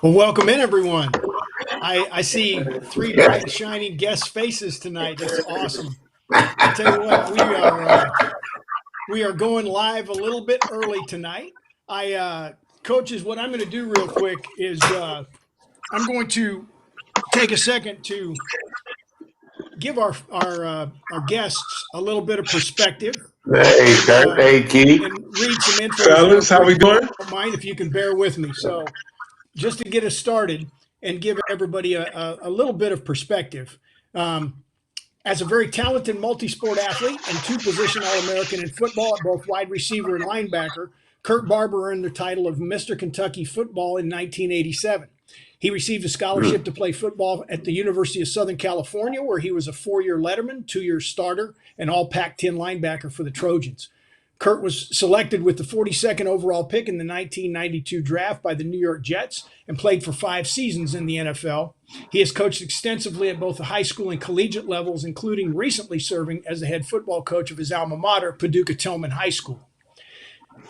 Well, welcome in, everyone. I see three bright and shining guest faces tonight. That's awesome. I tell you what, we are going live a little bit early tonight. Coaches, what I'm going to do real quick is I'm going to take a second to give our guests a little bit of perspective Hey, and Kurt. Hey, Keith. read some infos real Fellas, how quick we if you doing? don't mind, if you can bear with me. So just to get us started and give everybody a little bit of perspective. Um, as a very talented multi-sport athlete and two-position All-American in football at both wide receiver and linebacker, Kurt Barber earned the title of Mr. Kentucky Football in 1987. He received a scholarship to play football at the University of Southern California, where he was a four-year letterman, two-year starter, and all Pac-10 linebacker for the Trojans. Kurt was selected with the 42nd overall pick in the 1992 draft by the New York Jets and played for 5 seasons in the NFL. He has coached extensively at both the high school and collegiate levels, including recently serving as the head football coach of his alma mater, Paducah Tillman High School.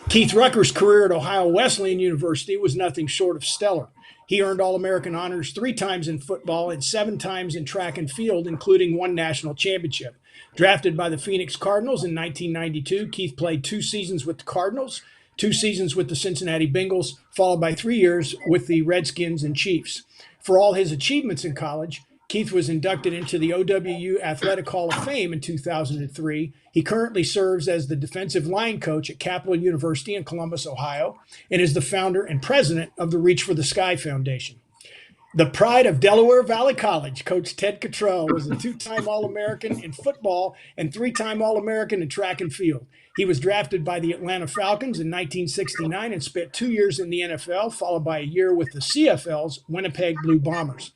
Keith Rucker's career at Ohio Wesleyan University was nothing short of stellar. He earned All-American honors 3 times in football and 7 times in track and field, including one national championship. Drafted by the Phoenix Cardinals in 1992, Keith played 2 seasons with the Cardinals, 2 seasons with the Cincinnati Bengals, followed by 3 years with the Redskins and Chiefs. For all his achievements in college, Keith was inducted into the OWU Athletic Hall of Fame in 2003. He currently serves as the defensive line coach at Capital University in Columbus, Ohio, and is the founder and president of the Reach for the Sky Foundation. The pride of Delaware Valley College, Coach Ted Cottrell was a 2-time All-American in football and 3-time All-American in track and field. He was drafted by the Atlanta Falcons in 1969 and spent 2 years in the NFL, followed by a year with the CFL's Winnipeg Blue Bombers.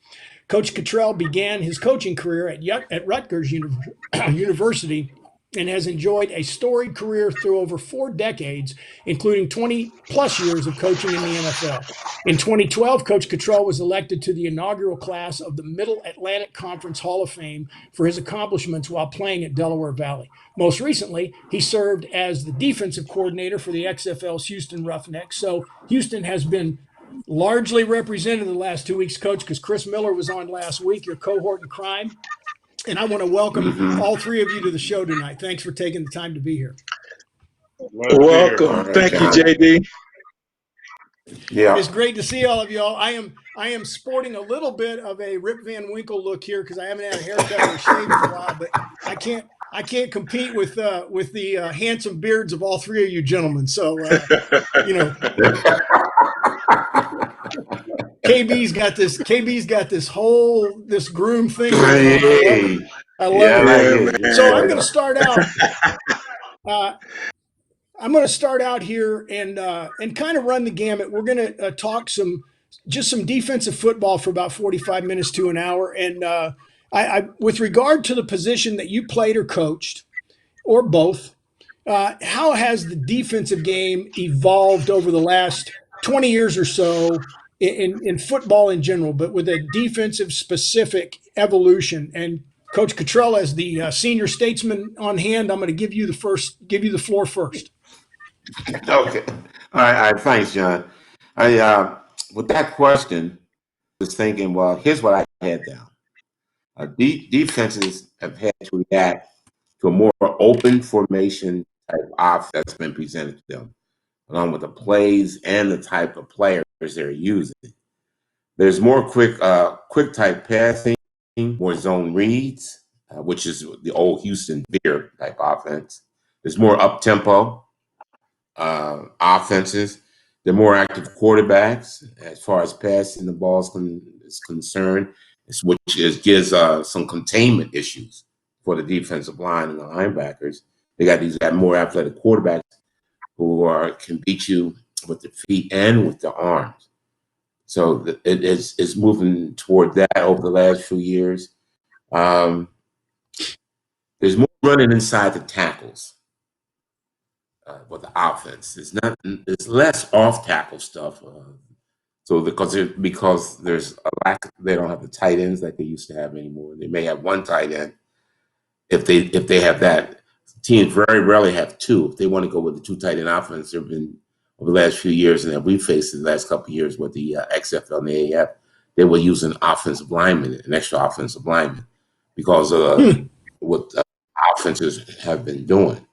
Coach Cottrell began his coaching career at Rutgers University and has enjoyed a storied career through over 4 decades, including 20 plus years of coaching in the NFL. In 2012, Coach Cottrell was elected to the inaugural class of the Middle Atlantic Conference Hall of Fame for his accomplishments while playing at Delaware Valley. Most recently, he served as the defensive coordinator for the XFL's Houston Roughnecks. So Houston has been largely represented the last 2 weeks, Coach, because Chris Miller was on last week, your cohort in crime. And I want to welcome all three of you to the show tonight. Thanks for taking the time to be here. Welcome. Thank you, JD. Yeah. It's great to see all of y'all. I am sporting a little bit of a Rip Van Winkle look here because I haven't had a haircut or shave in a while, but I can't compete with the handsome beards of all three of you gentlemen. So KB's got this groom thing going on. Hey. I love Yeah, it. I like it. So Yeah. I'm going to start out. I'm going to start out here and kind of run the gamut. We're going to talk some defensive football for about 45 minutes to an hour. And I with regard to the position that you played or coached, or both, how has the defensive game evolved over the last 20 years or so in football in general, but with a defensive specific evolution? And Coach Cottrell, as the senior statesman on hand, I'm going to give you the floor first. Okay. All right. Thanks, John. With that question, I was thinking, well, here's what I had down. Defenses have had to react to a more open formation type offense that's been presented to them, along with the plays and the type of players they're using. There's more quick type passing, more zone reads, which is the old Houston Beer type offense. There's more up tempo offenses. They're more active quarterbacks as far as passing the ball is concerned, which gives some containment issues for the defensive line and the linebackers. They got more athletic quarterbacks who can beat you with the feet and with the arms. So it's moving toward that over the last few years. There's more running inside the tackles. With the offense, it's less off tackle stuff. So because there's a lack, they don't have the tight ends like they used to have anymore. They may have one tight end if they have that. Teams very rarely have two. If they want to go with the two tight end offense, there have been over the last few years, and that we faced in the last couple of years with the XFL and the AAF, they were using offensive linemen, an extra offensive lineman, because of what offenses have been doing.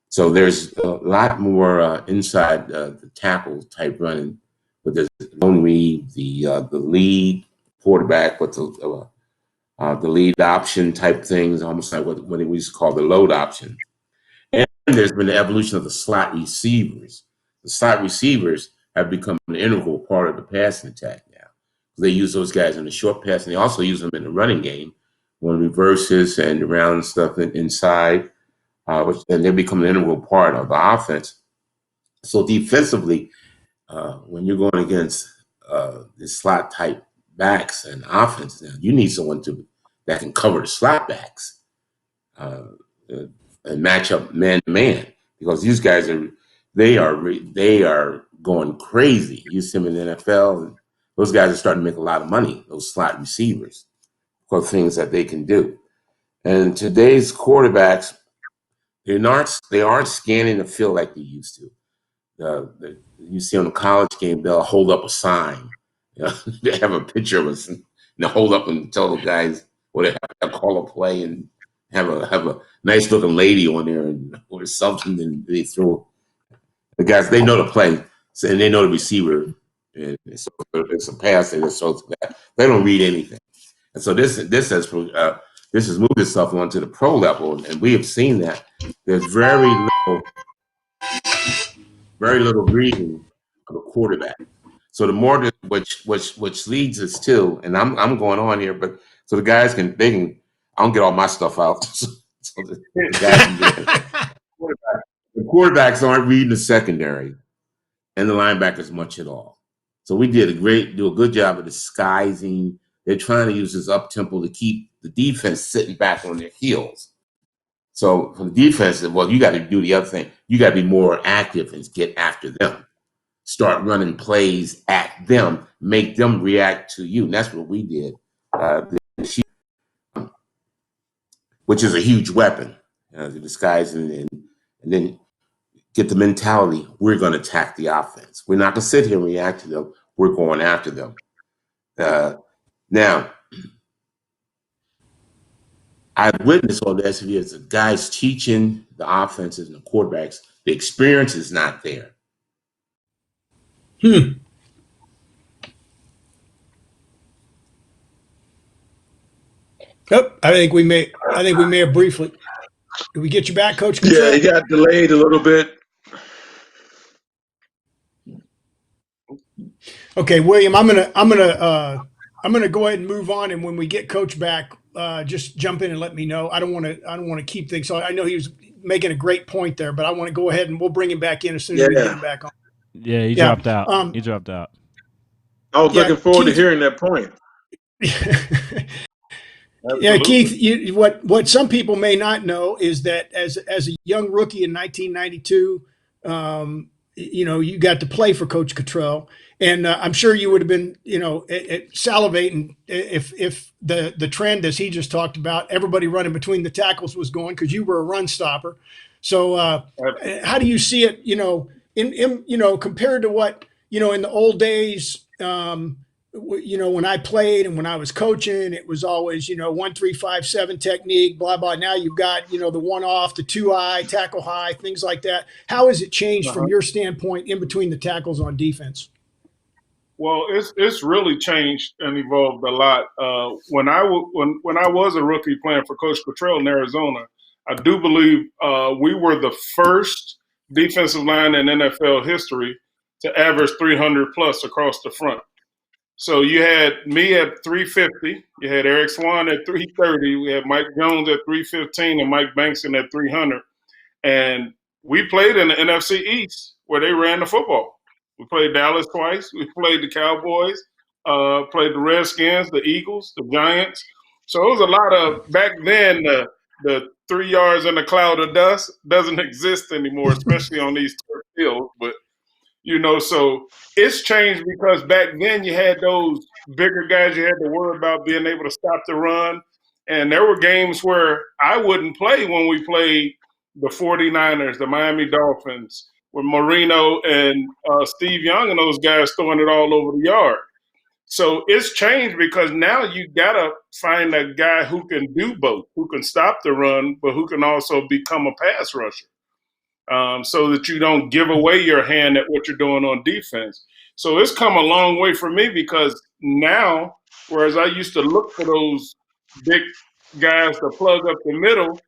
So there's a lot more inside the tackle type running, but there's only the lead quarterback with the lead option type things, almost like what we used to call the load option. And there's been the evolution of the slot receivers. The slot receivers have become an integral part of the passing attack now. They use those guys in the short pass, and they also use them in the running game, on reverses and around stuff inside, and they become an integral part of the offense. So defensively, when you're going against the slot type backs and offenses, now you need someone that can cover the slot backs and match up man to man, because these guys are going crazy. You see them in the NFL, and those guys are starting to make a lot of money. Those slot receivers, for things that they can do. And today's quarterbacks, they aren't scanning the field like they used to. You see on the college game, they'll hold up a sign. They have a picture of us, and they'll hold up and tell the guys, or they have to call a play and have a nice looking lady on there or something, and they throw the guys. They know the play, and they know the receiver. And so it's a pass, and it's so they don't read anything. And so this has moved itself onto the pro level, and we have seen that there's very little reading of a quarterback. So the more which leads us to, and I'm going on here, but so the guys can I don't get all my stuff out, so the guys can get it. The quarterbacks aren't reading the secondary, and the linebackers much at all. So we do a good job of disguising. They're trying to use this up tempo to keep the defense sitting back on their heels. So for the defense, well, you got to do the other thing. You got to be more active and get after them. Start running plays at them, make them react to you. And that's what we did this year, which is a huge weapon, to disguise and then get the mentality, we're going to attack the offense. We're not going to sit here and react to them. We're going after them. Now, I've witnessed all this as the guys teaching the offenses and the quarterbacks. The experience is not there. Yep, I think we may have briefly. Did we get you back, Coach Cottrell? Yeah, he got delayed a little bit. Okay, William, I'm gonna go ahead and move on, and when we get Coach back, just jump in and let me know. I don't want to keep things. So I know he was making a great point there, but I want to go ahead and we'll bring him back in as soon as we get him back on. Yeah, he dropped out. He dropped out. I was looking forward to hearing that point. Yeah, Keith, what some people may not know is that as a young rookie in 1992, you got to play for Coach Cottrell, and I'm sure you would have been, salivating if the trend, as he just talked about, everybody running between the tackles was going, because you were a run stopper. So how do you see it, in compared to what, in the old days, when I played and when I was coaching, it was always, 1-3-5-7 technique, blah, blah. Now you've got, the 1-off, the 2-eye, tackle high, things like that. How has it changed from your standpoint in between the tackles on defense? Well, it's really changed and evolved a lot. When I was a rookie playing for Coach Cottrell in Arizona, I do believe we were the first defensive line in NFL history to average 300 plus across the front. So you had me at 350, you had Eric Swan at 330, we had Mike Jones at 315, and Mike Bankson at 300. And we played in the NFC East where they ran the football. We played Dallas twice. We played the Cowboys, played the Redskins, the Eagles, the Giants. So it was a lot of, back then, the 3 yards in a cloud of dust doesn't exist anymore, especially on these turf fields. But so it's changed because back then you had those bigger guys you had to worry about being able to stop the run. And there were games where I wouldn't play when we played the 49ers, the Miami Dolphins, with Marino and Steve Young and those guys throwing it all over the yard. So it's changed because now you gotta find a guy who can do both, who can stop the run, but who can also become a pass rusher, so that you don't give away your hand at what you're doing on defense. So it's come a long way for me because now, whereas I used to look for those big guys to plug up the middle,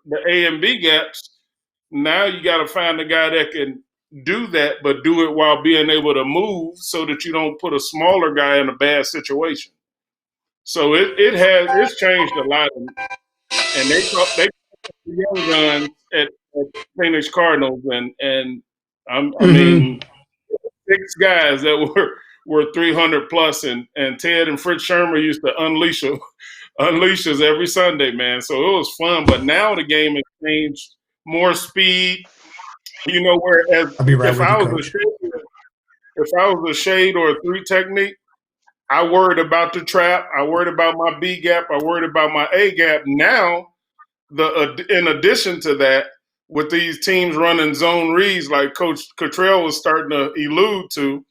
the A and B gaps, now you got to find a guy that can do that, but do it while being able to move so that you don't put a smaller guy in a bad situation. So it's changed a lot, and they the young guns at Phoenix Cardinals, and I mean 6 guys that were 300 plus, and Ted and Fritz Shermer used to unleash us every Sunday, man. So it was fun, but now the game has changed, more speed. You know, whereas I'll be right if with I you, was Coach. a shade or a 3 technique, I worried about the trap. I worried about my B gap. I worried about my A gap. Now, in addition to that, with these teams running zone reads like Coach Cottrell was starting to allude to,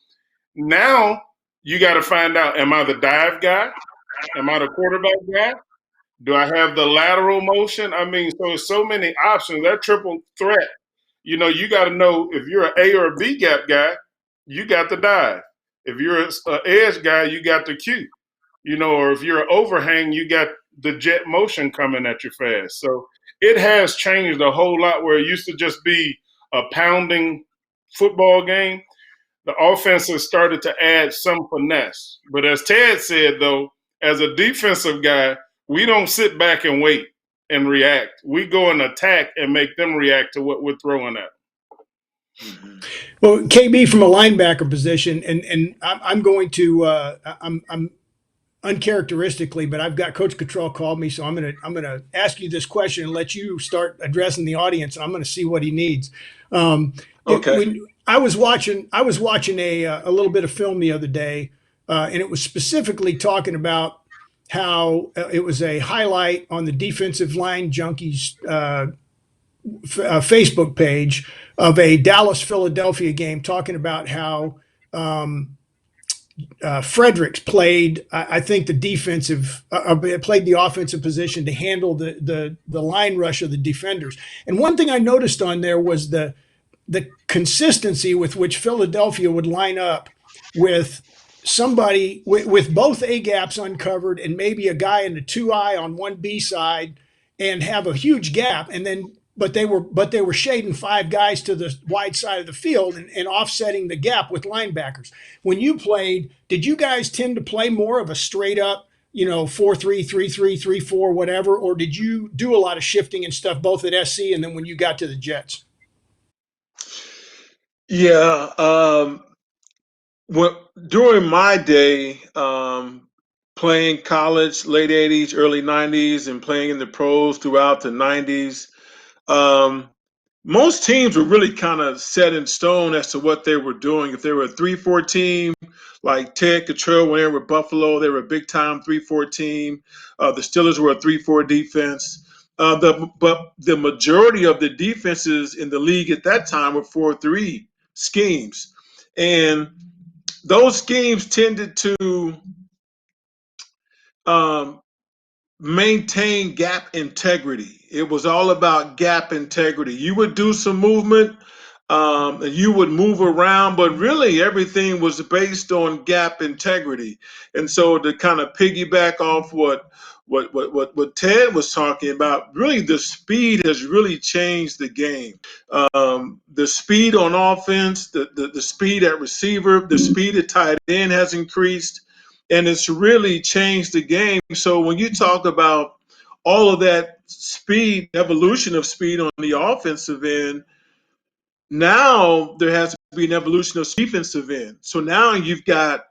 now you got to find out: am I the dive guy? Am I the quarterback guy? Do I have the lateral motion? I mean, so there's so many options. That triple threat, you know, you got to know if you're an A or a B gap guy, you got the dive. If you're an edge guy, you got the Q. You know, or if you're an overhang, you got the jet motion coming at you fast. So it has changed a whole lot where it used to just be a pounding football game. The offense has started to add some finesse. But as Ted said, though, as a defensive guy, we don't sit back and wait and react. We go and attack and make them react to what we're throwing at. Well, KB from a linebacker position, and I'm going to I'm uncharacteristically, but I've got Coach Cottrell called me, so I'm gonna ask you this question and let you start addressing the audience, and I'm gonna see what he needs. Okay. I was watching a little bit of film the other day, and it was specifically talking about how it was a highlight on the Defensive Line Junkies Facebook page of a Dallas-Philadelphia game, talking about how Fredericks played, I think, the defensive, played the offensive position to handle the line rush of the defenders. And one thing I noticed on there was the consistency with which Philadelphia would line up with somebody with both A gaps uncovered and maybe a guy in the 2-eye on one B side and have a huge gap, and then but they were shading 5 guys to the wide side of the field and offsetting the gap with linebackers. When you played, did you guys tend to play more of a straight up, 4-3, 3-3, 3-4, whatever, or did you do a lot of shifting and stuff both at SC and then when you got to the Jets? Yeah. During my day, playing college, late 80s, early 90s, and playing in the pros throughout the 90s, most teams were really kind of set in stone as to what they were doing. If they were a 3-4 team, like Ted Cottrell when they were with Buffalo, they were a big time 3-4 team. The Steelers were a 3-4 defense. But the majority of the defenses in the league at that time were 4-3 schemes. And those schemes tended to maintain gap integrity. It was all about gap integrity. You would do some movement, and you would move around, but really everything was based on gap integrity. And so to kind of piggyback off what Ted was talking about, really the speed has really changed the game. The speed on offense, the speed at receiver, the speed at tight end has increased, and it's really changed the game. So when you talk about all of that speed, evolution of speed on the offensive end, now there has to be an evolution of defensive end. So now you've got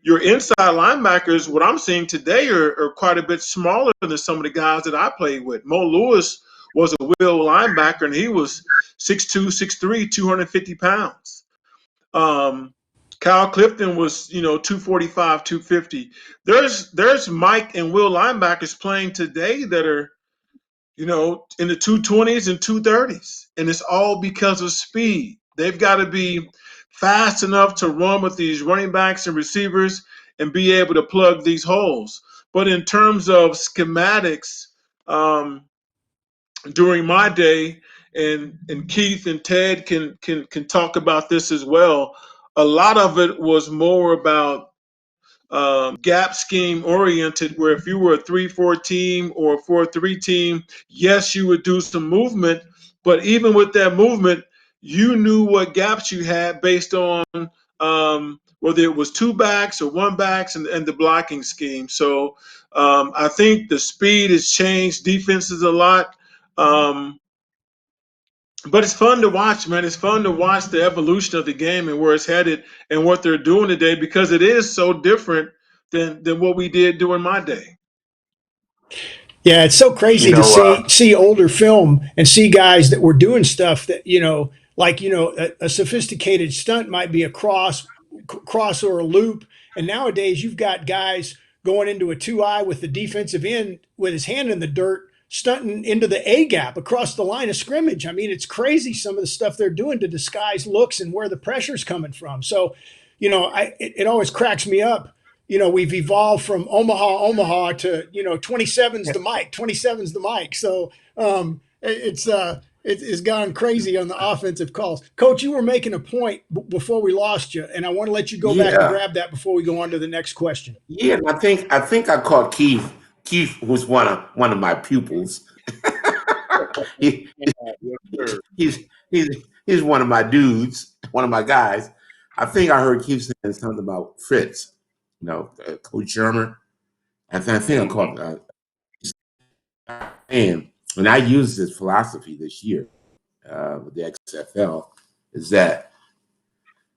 your inside linebackers. What I'm seeing today are quite a bit smaller than some of the guys that I played with. Mo Lewis was a wheel linebacker, and he was 6'2", 6'3", 250 pounds. Kyle Clifton was, 245, 250. There's Mike and Will linebackers playing today that are, in the 220s and 230s, and it's all because of speed. They've got to be fast enough to run with these running backs and receivers and be able to plug these holes. But in terms of schematics, during my day, and Keith and Ted can talk about this as well. A lot of it was more about gap scheme oriented, where if you were a 3-4 team or a 4-3 team, yes, you would do some movement, but even with that movement, you knew what gaps you had based on whether it was two backs or one backs and the blocking scheme. So I think the speed has changed defenses a lot. But it's fun to watch, man. It's fun to watch the evolution of the game and where it's headed and what they're doing today, because it is so different than what we did during my day. Yeah, it's so crazy to see older film and see guys that were doing stuff that, like, a sophisticated stunt might be a cross or a loop. And nowadays you've got guys going into a 2-eye with the defensive end with his hand in the dirt, stunting into the A gap across the line of scrimmage. I mean, it's crazy some of the stuff they're doing to disguise looks and where the pressure's coming from. So, it always cracks me up. We've evolved from Omaha to 27's the mic, 27's the mic. So it's gone crazy on the offensive calls. Coach, you were making a point before we lost you, and I want to let you go back and grab that before we go on to the next question. Yeah, and I think I caught Keith. Keith was one of my pupils. He's one of my dudes, one of my guys. I think I heard Keith saying something about Fritz, Coach Shermer. I think I caught and I used this philosophy this year with the XFL is that,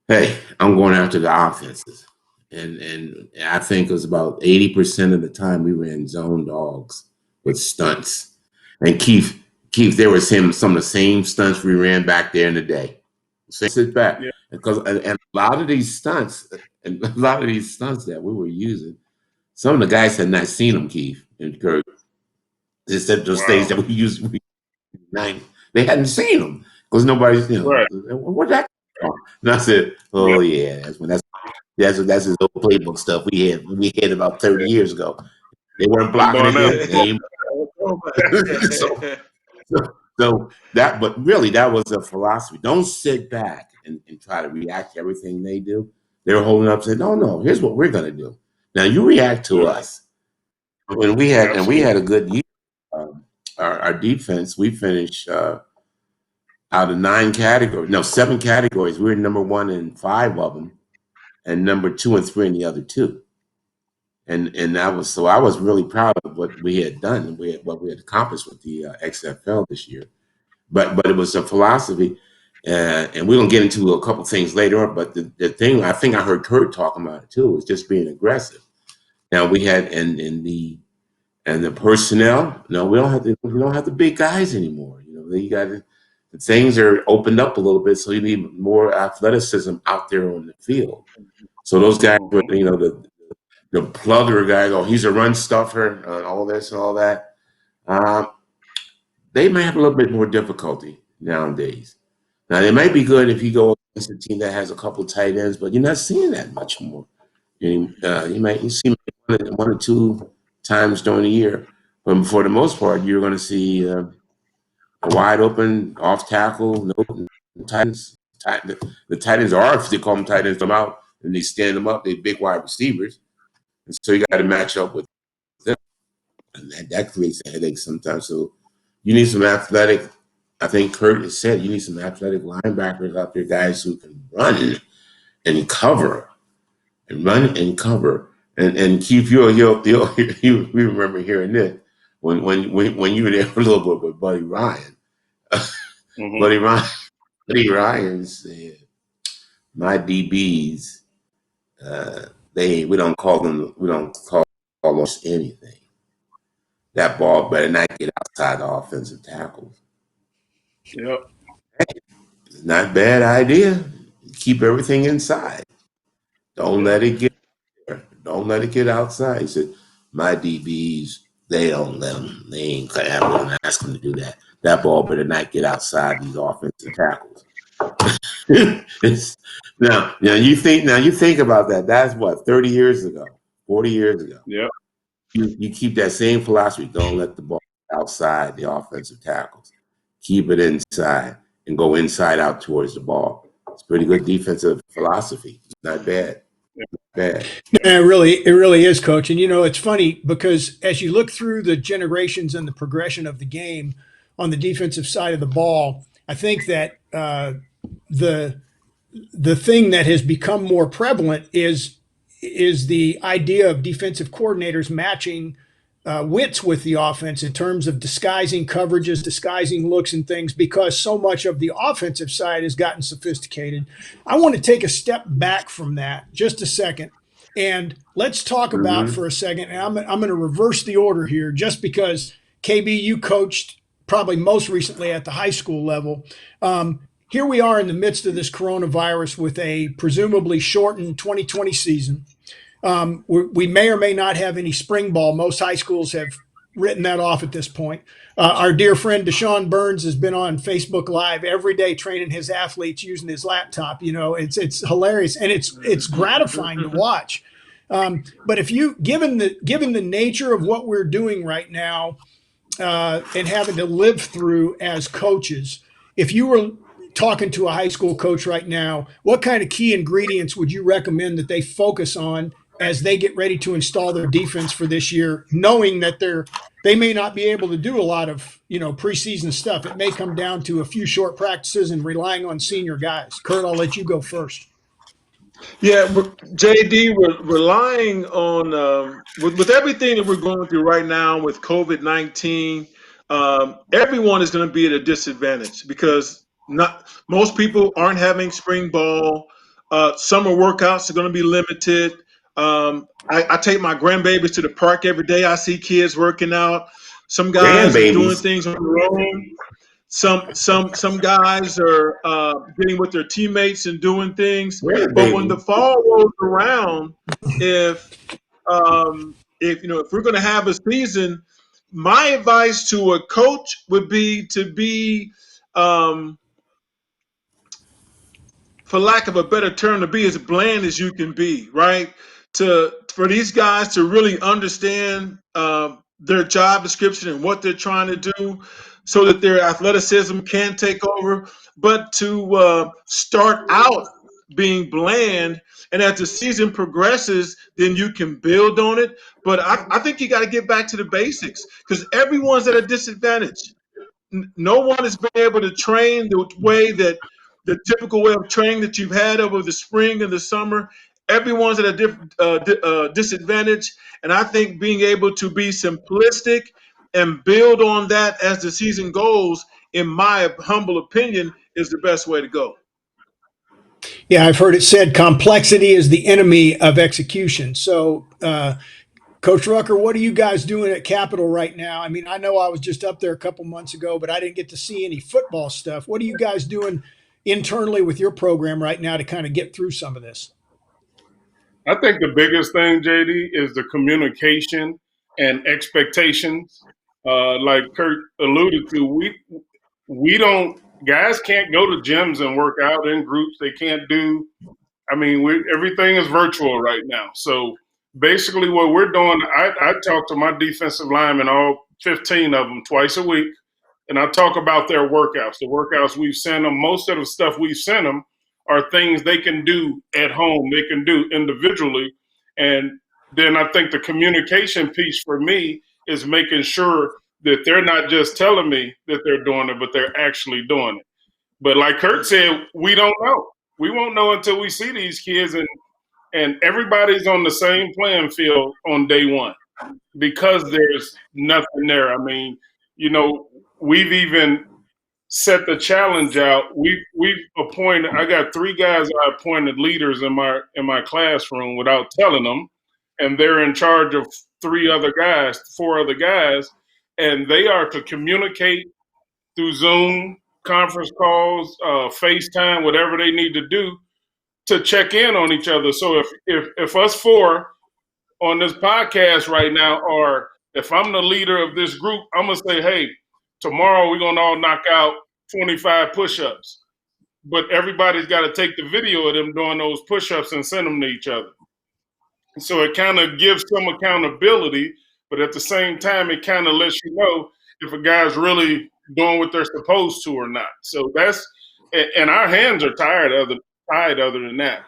hey, I'm going after the offenses. And I think it was about 80% of the time we ran zone dogs with stunts. And Keith, there was some of the same stunts we ran back there in the day. So sit back. Yeah. Because and a lot of these stunts that we were using, some of the guys had not seen them, Keith and Kirk. Except those things that we used, they hadn't seen them because nobody's, where'd that come from? And I said, oh yeah, that's his old playbook stuff we had about 30 years ago. They weren't blocking it. So that, but really, that was a philosophy. Don't sit back and try to react to everything they do. They were holding up, saying, no, here's what we're gonna do. Now you react to us. When we had a good year, our defense, we finished out of 7 categories. We were number 1 in 5 of them, and number 2 and 3 in the other 2. And that was, so I was really proud of what we had done and what we had accomplished with the XFL this year. But it was a philosophy, and we're gonna get into a couple things later on. But the thing I think I heard Kurt talking about it too was just being aggressive. Now we had in the personnel. No, we don't have the big guys anymore. The things are opened up a little bit, so you need more athleticism out there on the field. So those guys, the plugger guy, he's a run stuffer, all this and all that. They may have a little bit more difficulty nowadays. Now they might be good if you go against a team that has a couple tight ends, but you're not seeing that much more. You see 1 or 2 times during the year, but for the most part, you're going to see a wide open off tackle. No tight ends. The tight ends are, if they call them tight ends, them out and they stand them up. They're big wide receivers, and so you got to match up with them, and that creates a headache sometimes. So you need some athletic. I think Kurt has said you need some athletic linebackers out there, guys who can run and cover, And Keith, you remember hearing this when you were there for a little bit with Buddy Ryan. Buddy Ryan said, "My DBs, we don't call us anything. That ball better not get outside the offensive tackles." Yep. It's not a bad idea. Keep everything inside. Don't let it get there. Don't let it get outside. He said, "My DBs, they don't let them. They ain't ask them to do that. That ball better not get outside these offensive tackles." It's now you think about that. That's what 30 years ago, 40 years ago. Yeah. You keep that same philosophy. Don't let the ball outside the offensive tackles. Keep it inside and go inside out towards the ball. It's pretty good defensive philosophy. Not bad. Bad. Yeah, it really is, Coach. And it's funny because as you look through the generations and the progression of the game on the defensive side of the ball, I think that the the thing that has become more prevalent is the idea of defensive coordinators matching wits with the offense in terms of disguising coverages, disguising looks and things, because so much of the offensive side has gotten sophisticated. I want to take a step back from that just a second. And let's talk about for a second, and I'm going to reverse the order here just because, KB, you coached probably most recently at the high school level. Here we are in the midst of this coronavirus with a presumably shortened 2020 season. We may or may not have any spring ball. Most high schools have written that off at this point. Our dear friend Deshaun Burns has been on Facebook Live every day training his athletes using his laptop. It's hilarious and it's gratifying to watch. But if you given the nature of what we're doing right now and having to live through as coaches, if you were talking to a high school coach right now, what kind of key ingredients would you recommend that they focus on as they get ready to install their defense for this year, knowing that they may not be able to do a lot of preseason stuff? It may come down to a few short practices and relying on senior guys. Kurt, I'll let you go first. Yeah, JD, we're relying on with everything that we're going through right now with COVID-19. Everyone is going to be at a disadvantage because not most people aren't having spring ball. Summer workouts are going to be limited. I take my grandbabies to the park every day. I see kids working out. Some guys are doing things on their own. Some guys are getting with their teammates and doing things. But when the fall rolls around, if we're going to have a season, my advice to a coach would be to be, for lack of a better term, to be as bland as you can be, right? For these guys to really understand their job description and what they're trying to do, so that their athleticism can take over, but to start out being bland, and as the season progresses, then you can build on it. But I think you got to get back to the basics because everyone's at a disadvantage. No one has been able to train the typical way of training that you've had over the spring and the summer. Everyone's at a different disadvantage, and I think being able to be simplistic and build on that as the season goes, in my humble opinion, is the best way to go. Yeah, I've heard it said complexity is the enemy of execution. So, Coach Rucker, what are you guys doing at Capitol right now? I mean, I know I was just up there a couple months ago, but I didn't get to see any football stuff. What are you guys doing internally with your program right now to kind of get through some of this? I think the biggest thing, JD, is the communication and expectations. Like Kurt alluded to, guys can't go to gyms and work out in groups. They can't do, everything is virtual right now. So basically what we're doing, I talk to my defensive linemen, all 15 of them, twice a week, and I talk about their workouts, the workouts we've sent them. Most of the stuff we've sent them are things they can do at home, they can do individually. And then I think the communication piece for me is making sure that they're not just telling me that they're doing it, but they're actually doing it. But like Kurt said, we don't know. We won't know until we see these kids, and everybody's on the same playing field on day one because there's nothing there. I mean, we've even set the challenge out. We've appointed. I got 3 guys I appointed leaders in my classroom without telling them, and they're in charge of 4 other guys, and they are to communicate through Zoom, conference calls, FaceTime, whatever they need to do to check in on each other. So if us 4 on this podcast right now, or if I'm the leader of this group, I'm gonna say, hey, tomorrow we're gonna all knock out 25 push-ups. but everybody's got to take the video of them doing those push-ups and send them to each other. So it kind of gives some accountability, but at the same time, it kind of lets you know if a guy's really doing what they're supposed to or not. So that's, and our hands are tied other than that.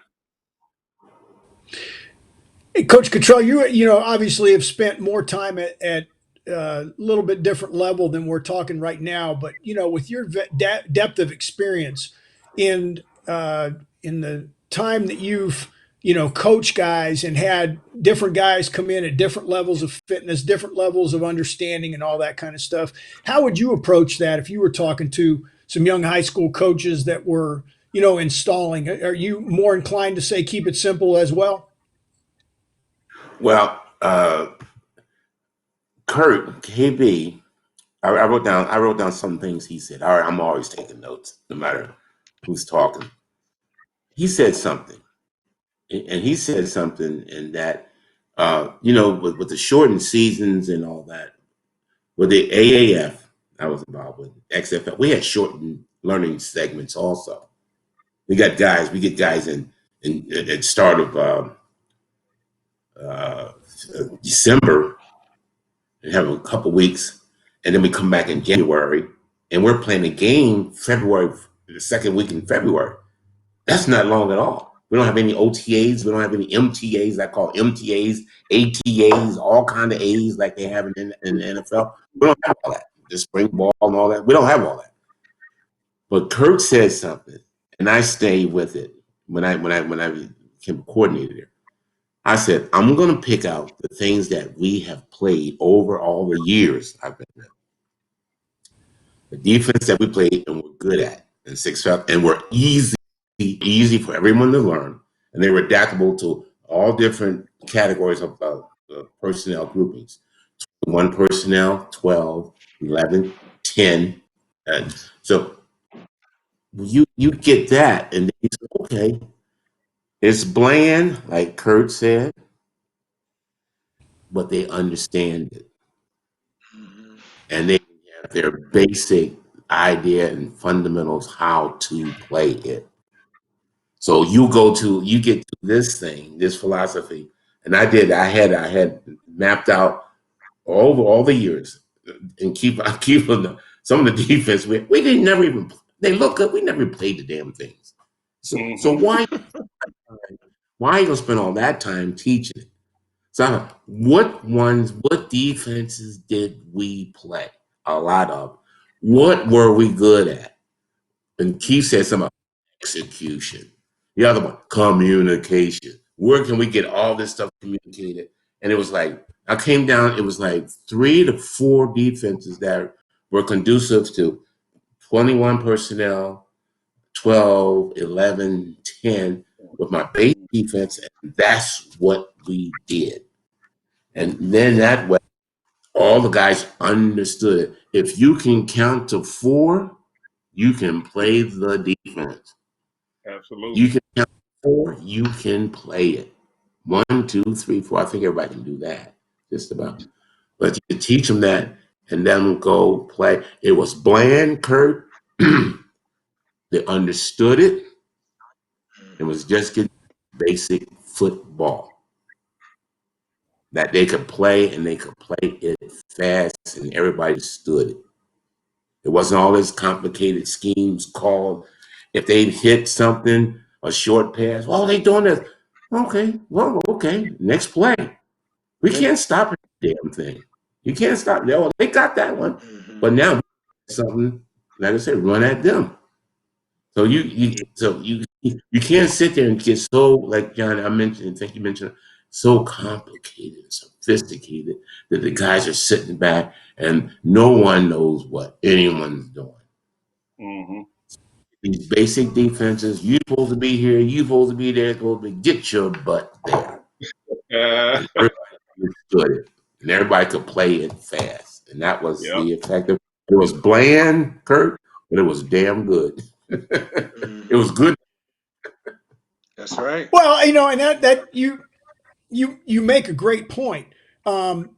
Hey, Coach Cottrell, you obviously have spent more time at a little bit different level than we're talking right now, but with your depth of experience in the time that you've coached guys and had different guys come in at different levels of fitness, different levels of understanding, and all that kind of stuff. How would you approach that if you were talking to some young high school coaches that were installing? Are you more inclined to say keep it simple as well? Well, Kurt, KB, I wrote down some things he said. All right, I'm always taking notes, no matter who's talking. He said something, and he said something in that, with the shortened seasons and all that, with the AAF, I was involved with XFL. We had shortened learning segments also. We get guys in at start of December and have a couple weeks, and then we come back in January, and we're playing a game the second week in February. That's not long at all. We don't have any OTAs. We don't have any MTAs. I call MTAs, ATAs, all kind of A's like they have in the NFL. We don't have all that. The spring ball and all that. We don't have all that. But Kurt said something, and I stayed with it when I became coordinator there. I said, I'm going to pick out the things that we have played over all the years I've been there. The defense that we played and we're good at, and we're easy for everyone to learn, and they were adaptable to all different categories of personnel groupings. 1 personnel, 12, 11, 10. And so you get that, and you say, okay, it's bland, like Kurt said, but they understand it. And they have their basic idea and fundamentals how to play it. So you get to this thing, this philosophy, and I had mapped out all the years and keep some of the defense. We didn't never even, they look good. We never played the damn things. So why are you gonna spend all that time teaching it? So what defenses did we play? A lot of. What were we good at? And Keith said something about execution. The other one, communication. Where can we get all this stuff communicated? And it was like, I came down, it was like 3 to 4 defenses that were conducive to 21 personnel, 12, 11, 10 with my base defense. And that's what we did. And then that way, all the guys understood it. If you can count to 4, you can play the defense. Absolutely. You can count to 4, you can play it. 1, 2, 3, 4. I think everybody can do that, just about. But you can teach them that and then go play. It was bland, Kurt. They understood it. It was just getting basic football that they could play, and they could play it fast, and everybody stood it. It wasn't all this complicated schemes called. If they hit something, a short pass, oh, they doing this. Okay, well, okay, next play. We can't stop the damn thing. You can't stop. Oh, they got that one. But now something, like I said, run at them. So you can't sit there and get so, like John, I think you mentioned, so complicated and sophisticated that the guys are sitting back and no one knows what anyone's doing. Mm-hmm. These basic defenses, you're supposed to be here, you're supposed to be there, supposed to be, get your butt there. And everybody understood it, and everybody could play it fast, and that was the effective. It was bland, Kurt, but it was damn good. It was good. That's right. Well, and that you make a great point,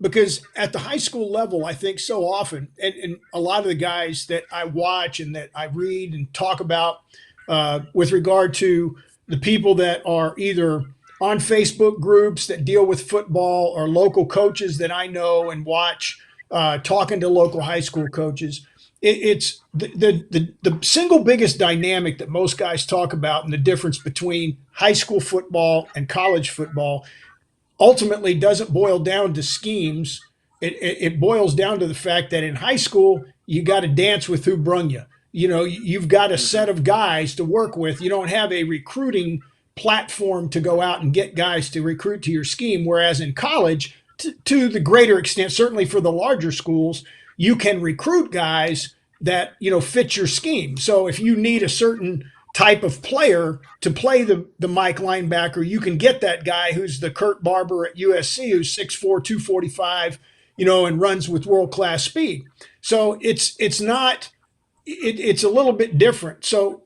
because at the high school level, I think so often, and a lot of the guys that I watch and that I read and talk about, with regard to the people that are either on Facebook groups that deal with football or local coaches that I know and watch, talking to local high school coaches. It's the single biggest dynamic that most guys talk about, and the difference between high school football and college football ultimately doesn't boil down to schemes. It boils down to the fact that in high school, you got to dance with who brung you. You know, you've got a set of guys to work with. You don't have a recruiting platform to go out and get guys to recruit to your scheme. Whereas in college, to the greater extent, certainly for the larger schools, you can recruit guys that, you know, fit your scheme. So if you need a certain type of player to play the Mike linebacker, you can get that guy who's the Kurt Barber at USC, who's 6'4", 245, you know, and runs with world-class speed. So it's a little bit different. So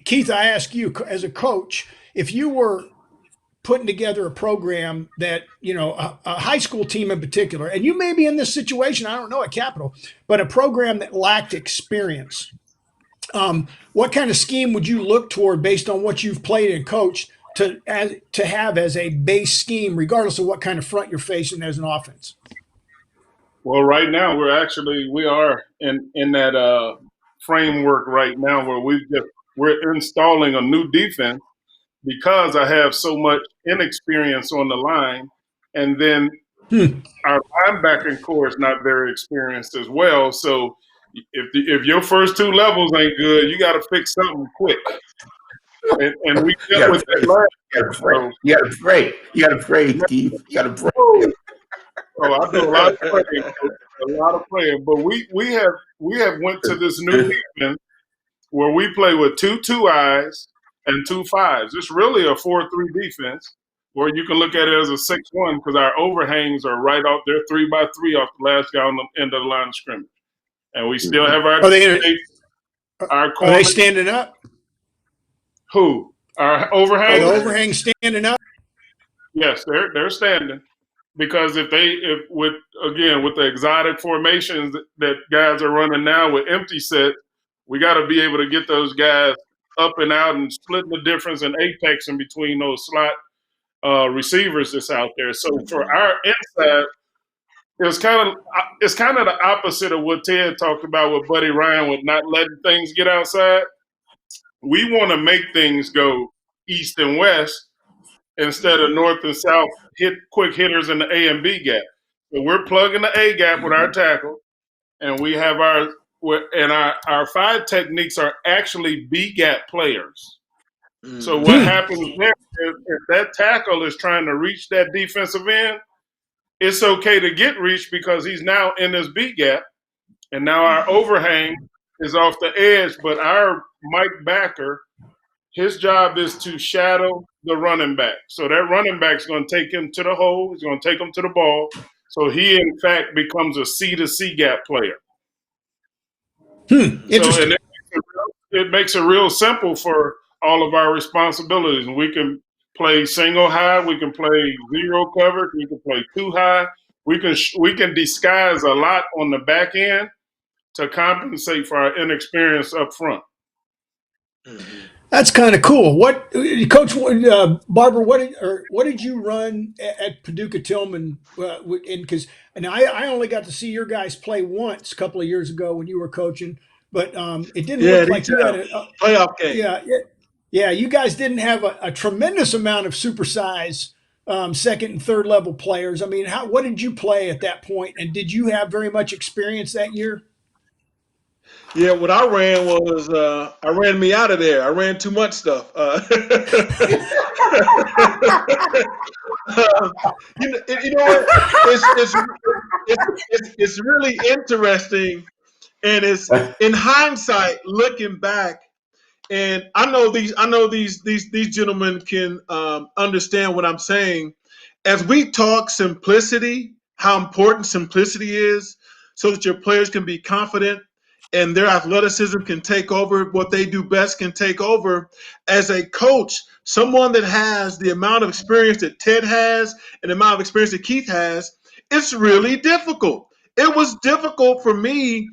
Keith, I ask you as a coach, if you were putting together a program that, you know, a high school team in particular, and you may be in this situation, I don't know, at Capital, but a program that lacked experience, what kind of scheme would you look toward based on what you've played and coached to have as a base scheme, regardless of what kind of front you're facing as an offense? Well, right now we are in that framework right now where we're installing a new defense because I have so much inexperience on the line, and then our linebacking core is not very experienced as well. So if your first two levels ain't good, you got to fix something quick. And we dealt with that last. You got to pray. You got to pray, Keith. You got to pray. Oh, I do a lot of praying. But we have went to this new defense where we play with two eyes and 2 5s. It's really a 4-3 defense, or you can look at it as a 6-1 because our overhangs are right off there, 3-by-3 off the last guy on the end of the line of scrimmage. And we still have our Are they standing up? Who? Our overhang? Are the overhang standing up? Yes, they're standing. Because with the exotic formations that guys are running now with empty sets, we got to be able to get those guys up and out and splitting the difference and apexing between those slot receivers that's out there. So for our inside, it's kind of the opposite of what Ted talked about with Buddy Ryan with not letting things get outside. We want to make things go east and west instead of north and south, hit quick hitters in the A and B gap. So we're plugging the A gap with our tackle, and we have our 5 techniques are actually B gap players. So what happens there is if that tackle is trying to reach that defensive end, it's okay to get reached because he's now in this B gap, and now our overhang is off the edge. But our Mike backer, his job is to shadow the running back. So that running back's going to take him to the hole. He's going to take him to the ball. So he, in fact, becomes a C to C gap player. Interesting. So, it makes it real simple for all of our responsibilities. We can play single high. We can play zero coverage. We can play 2 high. We can disguise a lot on the back end to compensate for our inexperience up front. That's kind of cool. What, Coach Barber? What did you run at Paducah Tillman? Because I only got to see your guys play once a couple of years ago when you were coaching, but it didn't look like you had a playoff game. Yeah. You guys didn't have a tremendous amount of supersize second and third level players. I mean, what did you play at that point, and did you have very much experience that year? Yeah, what I ran was I ran me out of there. I ran too much stuff. You know what? It's really interesting, and it's in hindsight looking back. And I know these gentlemen can understand what I'm saying. As we talk simplicity, how important simplicity is, so that your players can be confident and their athleticism can take over. What they do best can take over. As a coach, someone that has the amount of experience that Ted has and the amount of experience that Keith has, it's really difficult. It was difficult for me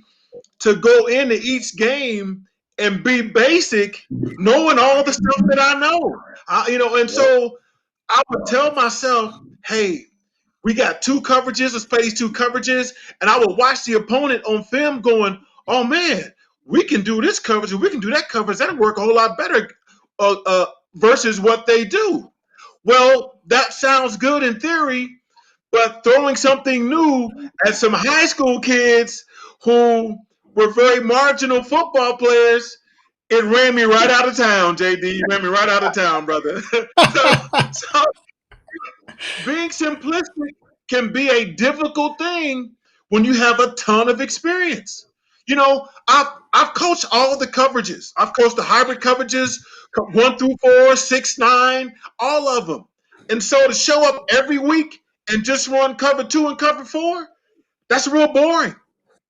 to go into each game and be basic, knowing all the stuff that I know. So I would tell myself, hey, we got two coverages, let's play these two coverages. And I would watch the opponent on film going, oh man, we can do this coverage and we can do that coverage. That'll work a whole lot better versus what they do. Well, that sounds good in theory, but throwing something new at some high school kids who were very marginal football players, it ran me right out of town, JD. You ran me right out of town, brother. so being simplistic can be a difficult thing when you have a ton of experience. I've coached all the coverages. I've coached the hybrid coverages, 1 through 4, 6, 9, all of them. And so to show up every week and just run cover 2 and cover 4, that's real boring.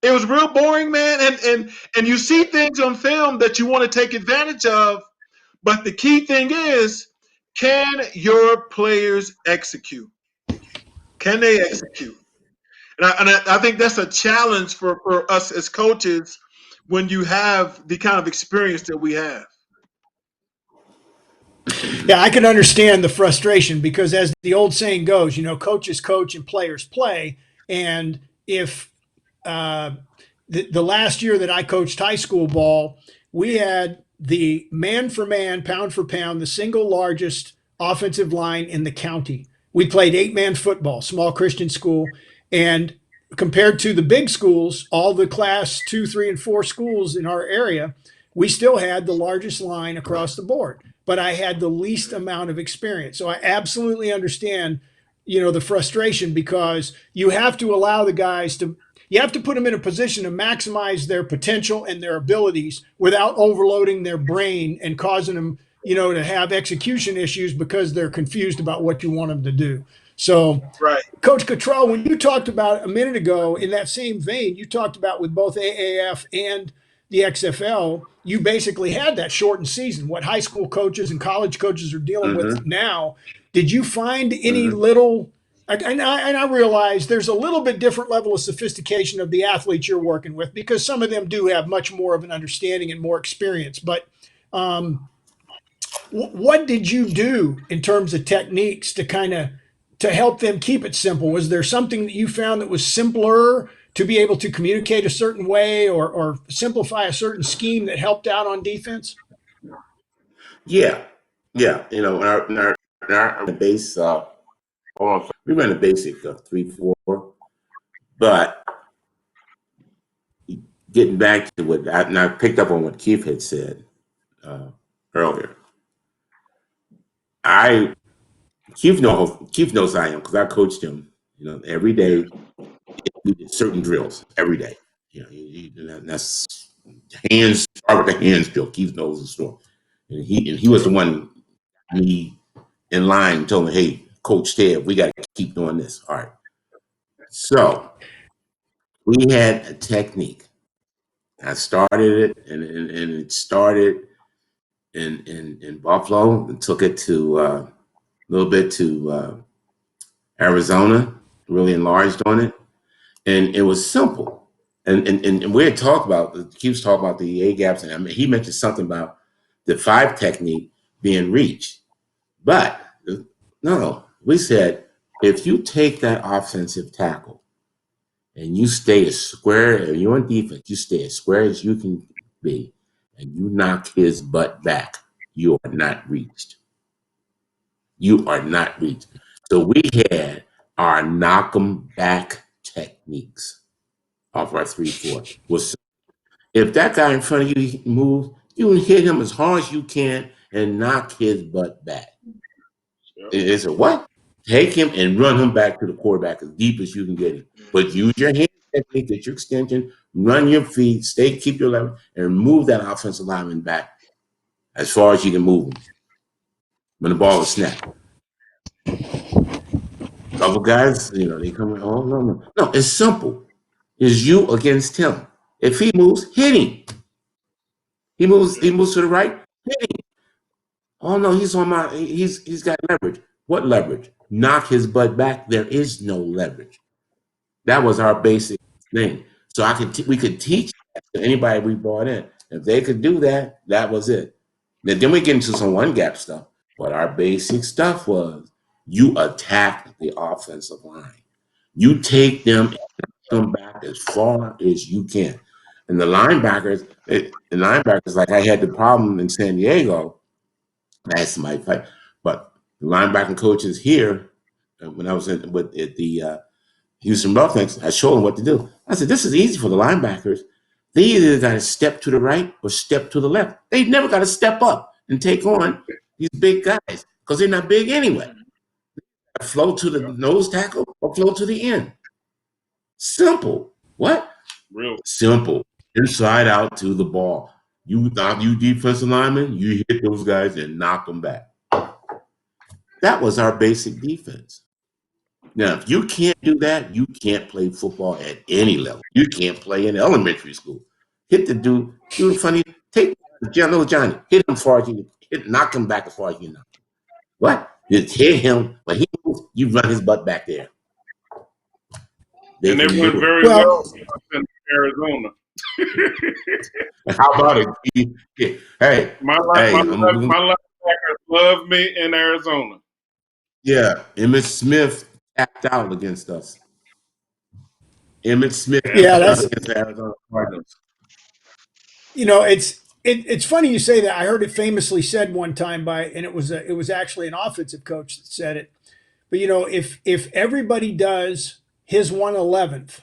It was real boring, man. And you see things on film that you want to take advantage of, but the key thing is, can your players execute? Can they execute? And I think that's a challenge for us as coaches when you have the kind of experience that we have. Yeah, I can understand the frustration because, as the old saying goes, coaches coach and players play. And if the last year that I coached high school ball, we had the man for man, pound for pound, the single largest offensive line in the county. We played 8-man football, small Christian school. And compared to the big schools, all the class 2, 3, and 4 schools in our area, we still had the largest line across the board. But I had the least amount of experience. So I absolutely understand, the frustration, because you have to allow the guys you have to put them in a position to maximize their potential and their abilities without overloading their brain and causing them, to have execution issues because they're confused about what you want them to do. So, right. Coach Cottrell, when you talked about a minute ago, in that same vein, you talked about with both AAF and the XFL, you basically had that shortened season, what high school coaches and college coaches are dealing with now. Did you find any little, and I realize there's a little bit different level of sophistication of the athletes you're working with, because some of them do have much more of an understanding and more experience, but what did you do in terms of techniques to help them keep it simple? Was there something that you found that was simpler to be able to communicate a certain way or simplify a certain scheme that helped out on defense? Yeah. In our base, we ran a basic 3-4, but getting back to what I picked up on what Keith had said earlier. Keith knows I am because I coached him. Every day we did certain drills every day. That's hands. Start with the hands drill. Keith knows the story, and he was the one me in line and told me, "Hey, Coach Ted, we got to keep doing this." All right. So we had a technique. I started it, and it started in Buffalo and took it to a little bit to Arizona, really enlarged on it. And it was simple. And we had talked about, Keith's talked about the A gaps, and he mentioned something about the 5 technique being reach. But no, we said, if you take that offensive tackle and you stay as square, and you're on defense, you stay as square as you can be, and you knock his butt back, you are not reached. You are not reached. So we had our knock 'em back techniques off our 3-4. If that guy in front of you moves, you can hit him as hard as you can and knock his butt back. It's a what? Take him and run him back to the quarterback as deep as you can get him. But use your hand technique, get your extension, run your feet, keep your level, and move that offensive lineman back as far as you can move him when the ball is snapped. Couple guys, they come in, oh, no. No, it's simple. It's you against him. If he moves, hit him. He moves to the right, hit him. Oh no, he's got leverage. What leverage? Knock his butt back. There is no leverage. That was our basic thing. So we could teach that to anybody we brought in. If they could do that, that was it. Then we get into some one gap stuff. But our basic stuff was you attack the offensive line. You take them back as far as you can. And the linebackers, like I had the problem in San Diego, I had somebody fight, but the linebacking coaches here, when I was at the Houston Roughnecks, I showed them what to do. I said, this is easy for the linebackers. They either got to step to the right or step to the left. They never got to step up and take on these big guys because they're not big anyway. Flow to the nose tackle or flow to the end. Simple. What? Real simple. Inside out to the ball. You defensive linemen, you hit those guys and knock them back. That was our basic defense. Now, if you can't do that, you can't play football at any level. You can't play in elementary school. Hit the dude, do it funny. Take little Johnny, hit him as far as you knock him back as far as you know. What? Just hit him, but he moves, you run his butt back there. And it went very well in Arizona. How about it? Hey, my linebackers love me in Arizona. Yeah, Emmitt Smith tapped out against us. Emmitt Smith that's against the Arizona Cardinals. You know, it's funny you say that. I heard it famously said one time and it was actually an offensive coach that said it. But you know, if everybody does his 1/11th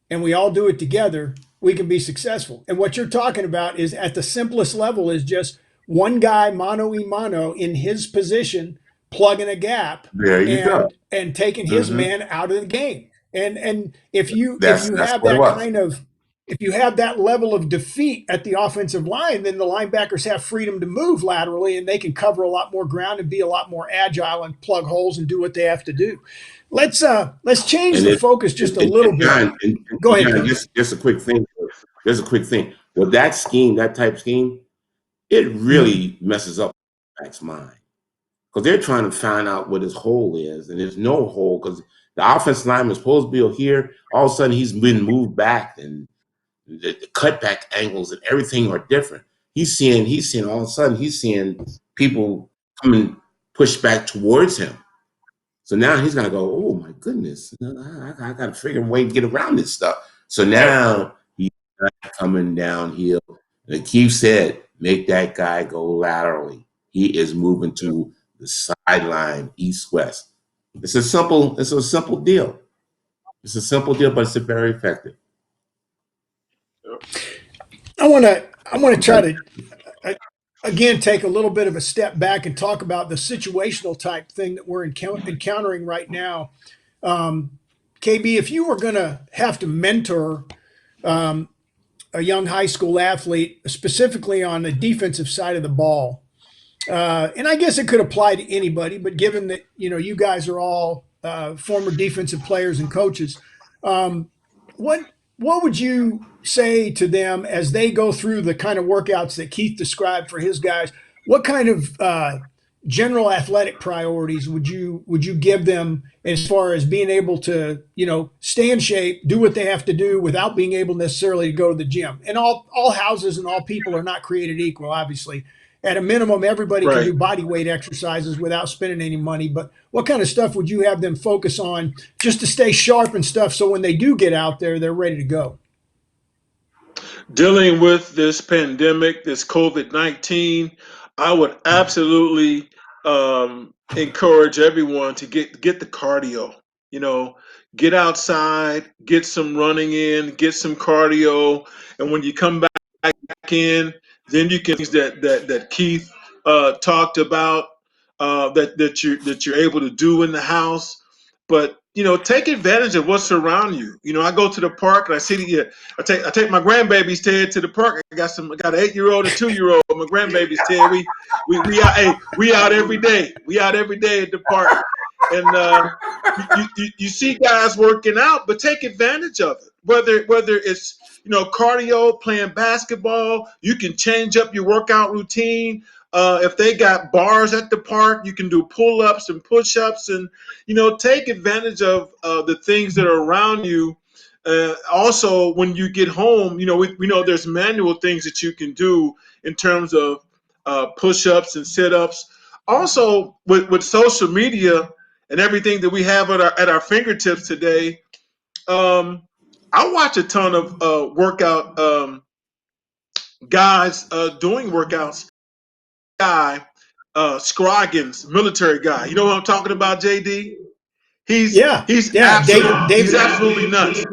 and we all do it together, we can be successful. And what you're talking about is at the simplest level is just one guy mano a mano in his position, plugging a gap There you go. and taking his man out of the game. And if you have that level of defeat at the offensive line, then the linebackers have freedom to move laterally and they can cover a lot more ground and be a lot more agile and plug holes and do what they have to do. Let's change the focus just a little bit. Go ahead. Just a quick thing. With that scheme, that type scheme, it really messes up the back's mind because they're trying to find out what his hole is, and there's no hole because the offensive lineman is supposed to be here. All of a sudden, he's been moved back, and the cutback angles and everything are different. He's seeing all of a sudden he's seeing people coming push back towards him. So now he's gonna go, oh my goodness, I gotta figure a way to get around this stuff. So now he's coming downhill. And Keith said, make that guy go laterally. He is moving to the sideline, east-west. It's a simple deal. It's a simple deal, but it's very effective. I want to try to again take a little bit of a step back and talk about the situational type thing that we're encountering right now. KB, if you were going to have to mentor a young high school athlete, specifically on the defensive side of the ball, and I guess it could apply to anybody, but given that you guys are all former defensive players and coaches, what would you say to them as they go through the kind of workouts that Keith described for his guys? What kind of general athletic priorities would you give them as far as being able to stay in shape, do what they have to do without being able necessarily to go to the gym? And all houses and all people are not created equal, obviously. At a minimum, everybody can do body weight exercises without spending any money. But what kind of stuff would you have them focus on just to stay sharp and stuff so when they do get out there, they're ready to go? Dealing with this pandemic, this COVID-19, I would absolutely encourage everyone to get the cardio. Get outside, get some running in, get some cardio, and when you come back in, then you can things that Keith talked about that you're able to do in the house. But take advantage of what's around you. I go to the park and I see I take my grandbaby's Ted to the park. I got an 8-year-old and 2-year-old. My grandbaby's Ted. We out every day. We out every day at the park. And you see guys working out, but take advantage of it. Whether it's cardio, playing basketball, you can change up your workout routine. If they got bars at the park, you can do pull-ups and push-ups, and take advantage of the things that are around you, Also, when you get home, we know there's manual things that you can do in terms of push-ups and sit-ups. Also, with social media and everything that we have at our fingertips today, I watch a ton of workout guys doing workouts. Guy, Scroggins, military guy. You know what I'm talking about, JD? He's he's absolutely nuts.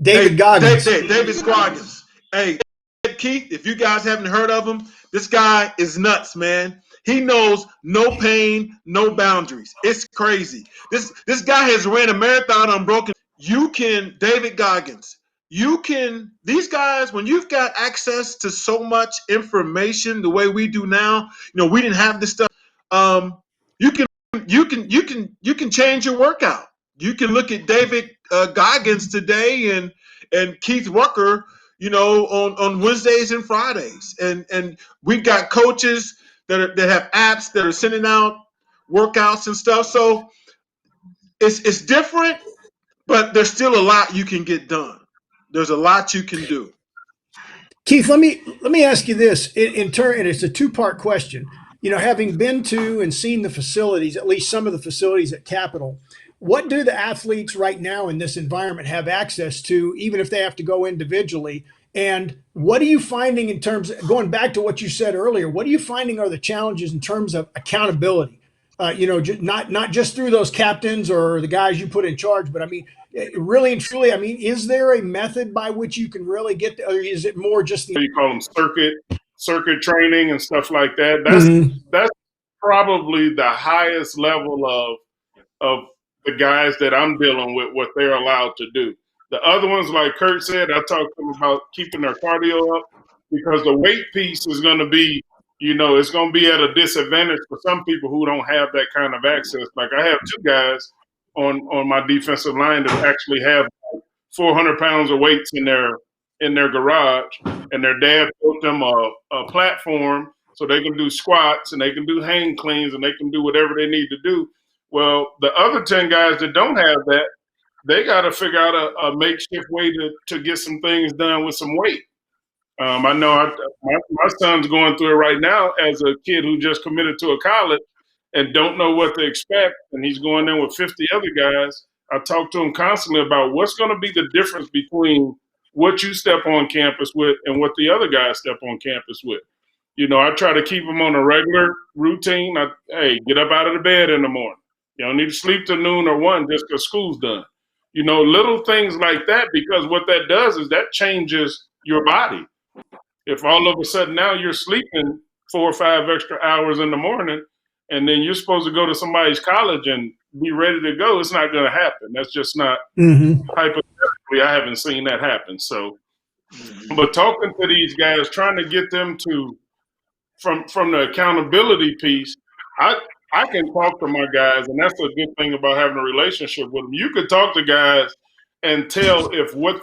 David Goggins. David Scroggins. Hey, Keith, if you guys haven't heard of him, this guy is nuts, man. He knows no pain, no boundaries. It's crazy. This guy has ran a marathon unbroken. David Goggins. These guys, when you've got access to so much information the way we do now, we didn't have this stuff. You can change your workout. You can look at David Goggins today and Keith Rucker, on Wednesdays and Fridays, and we've got coaches that have apps that are sending out workouts and stuff. So it's different, but there's still a lot you can get done. There's a lot you can do. Keith, let me ask you this in turn, and it's a two-part question. Having been to and seen the facilities, at least some of the facilities at Capitol, what do the athletes right now in this environment have access to, even if they have to go individually? And what are you finding in terms of, going back to what you said earlier, what are you finding are the challenges in terms of accountability? Not just through those captains or the guys you put in charge, but I mean, really and truly, I mean, is there a method by which you can really get, or is it more just you call them circuit training and stuff like that? That's probably the highest level of the guys that I'm dealing with, what they're allowed to do. The other ones, like Kurt said, I talked to them about keeping their cardio up, because the weight piece is going to be, it's going to be at a disadvantage for some people who don't have that kind of access. Like I have two guys on my defensive line that actually have 400 pounds of weights in their garage, and their dad built them a platform so they can do squats and they can do hang cleans and they can do whatever they need to do. Well, the other 10 guys that don't have that, they got to figure out a makeshift way to get some things done with some weight. I know my son's going through it right now as a kid who just committed to a college and don't know what to expect, and he's going in with 50 other guys. I talk to him constantly about what's going to be the difference between what you step on campus with and what the other guys step on campus with. I try to keep them on a regular routine. Hey, get up out of the bed in the morning. You don't need to sleep till noon or 1 just because school's done. Little things like that, because what that does is that changes your body. If all of a sudden now you're sleeping 4 or 5 extra hours in the morning, and then you're supposed to go to somebody's college and be ready to go, it's not going to happen. That's just not hypothetically. I haven't seen that happen. So, but talking to these guys, trying to get them to from the accountability piece, I can talk to my guys, and that's a good thing about having a relationship with them. You could talk to guys and tell if what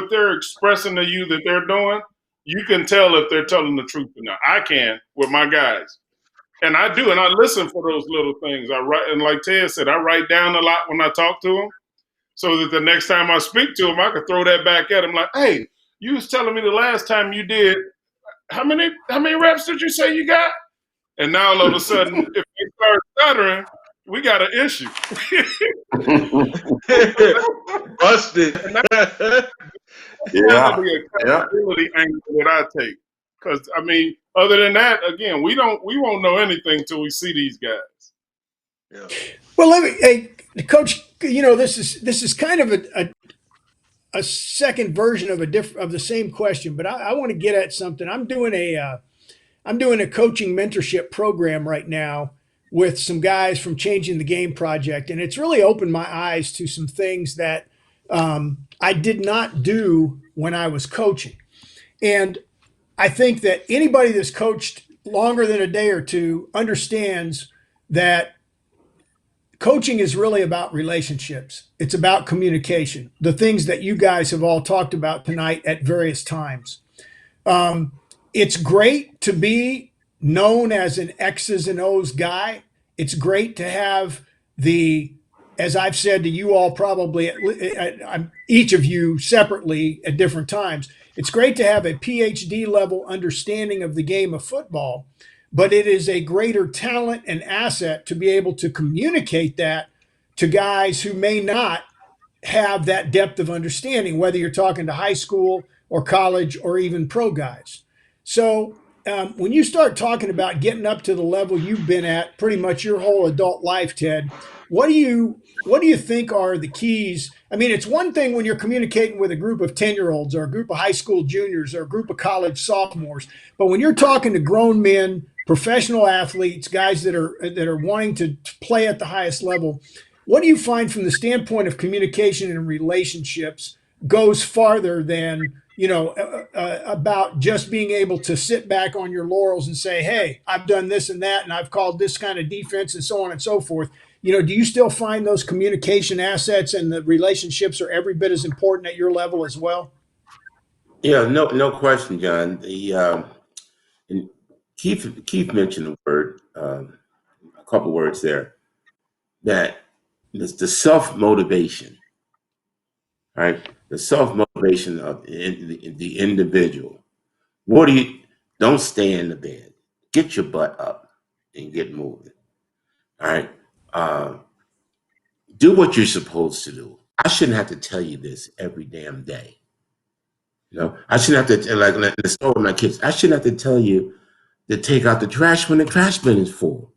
they're expressing to you that they're doing, you can tell if they're telling the truth or not. I can with my guys. And I do, and I listen for those little things. I write, and like Ted said, I write down a lot when I talk to them, so that the next time I speak to them, I can throw that back at them. Like, hey, you was telling me the last time you did, how many reps did you say you got? And now all of a sudden, if they start stuttering, we got an issue. Busted. The accountability angle that I take. Because other than that, again, we won't know anything till we see these guys. Yeah. Well, hey, Coach, this is kind of a second version of the same question, but I want to get at something. I'm doing a coaching mentorship program right now with some guys from Changing the Game Project, and it's really opened my eyes to some things that I did not do when I was coaching. And I think that anybody that's coached longer than a day or two understands that coaching is really about relationships. It's about communication, the things that you guys have all talked about tonight at various times. It's great to be known as an X's and O's guy. It's great to have the as I've said to you all, probably each of you separately at different times, it's great to have a PhD level understanding of the game of football, but it is a greater talent and asset to be able to communicate that to guys who may not have that depth of understanding, whether you're talking to high school or college or even pro guys. So when you start talking about getting up to the level you've been at pretty much your whole adult life, Ted, what do you think are the keys? I mean, it's one thing when you're communicating with a group of 10-year-olds or a group of high school juniors or a group of college sophomores, but when you're talking to grown men, professional athletes, guys that are wanting to play at the highest level, what do you find from the standpoint of communication and relationships goes farther than, about just being able to sit back on your laurels and say, hey, I've done this and that, and I've called this kind of defense and so on and so forth. Do you still find those communication assets and the relationships are every bit as important at your level as well? Yeah, no question, John. And Keith mentioned a word, a couple words there, that it's the self-motivation, right? The self-motivation of the individual. Don't stay in the bed. Get your butt up and get moving. All right. Do what you're supposed to do. I shouldn't have to tell you this every damn day. I shouldn't have to, like in the store with my kids, I shouldn't have to tell you to take out the trash when the trash bin is full.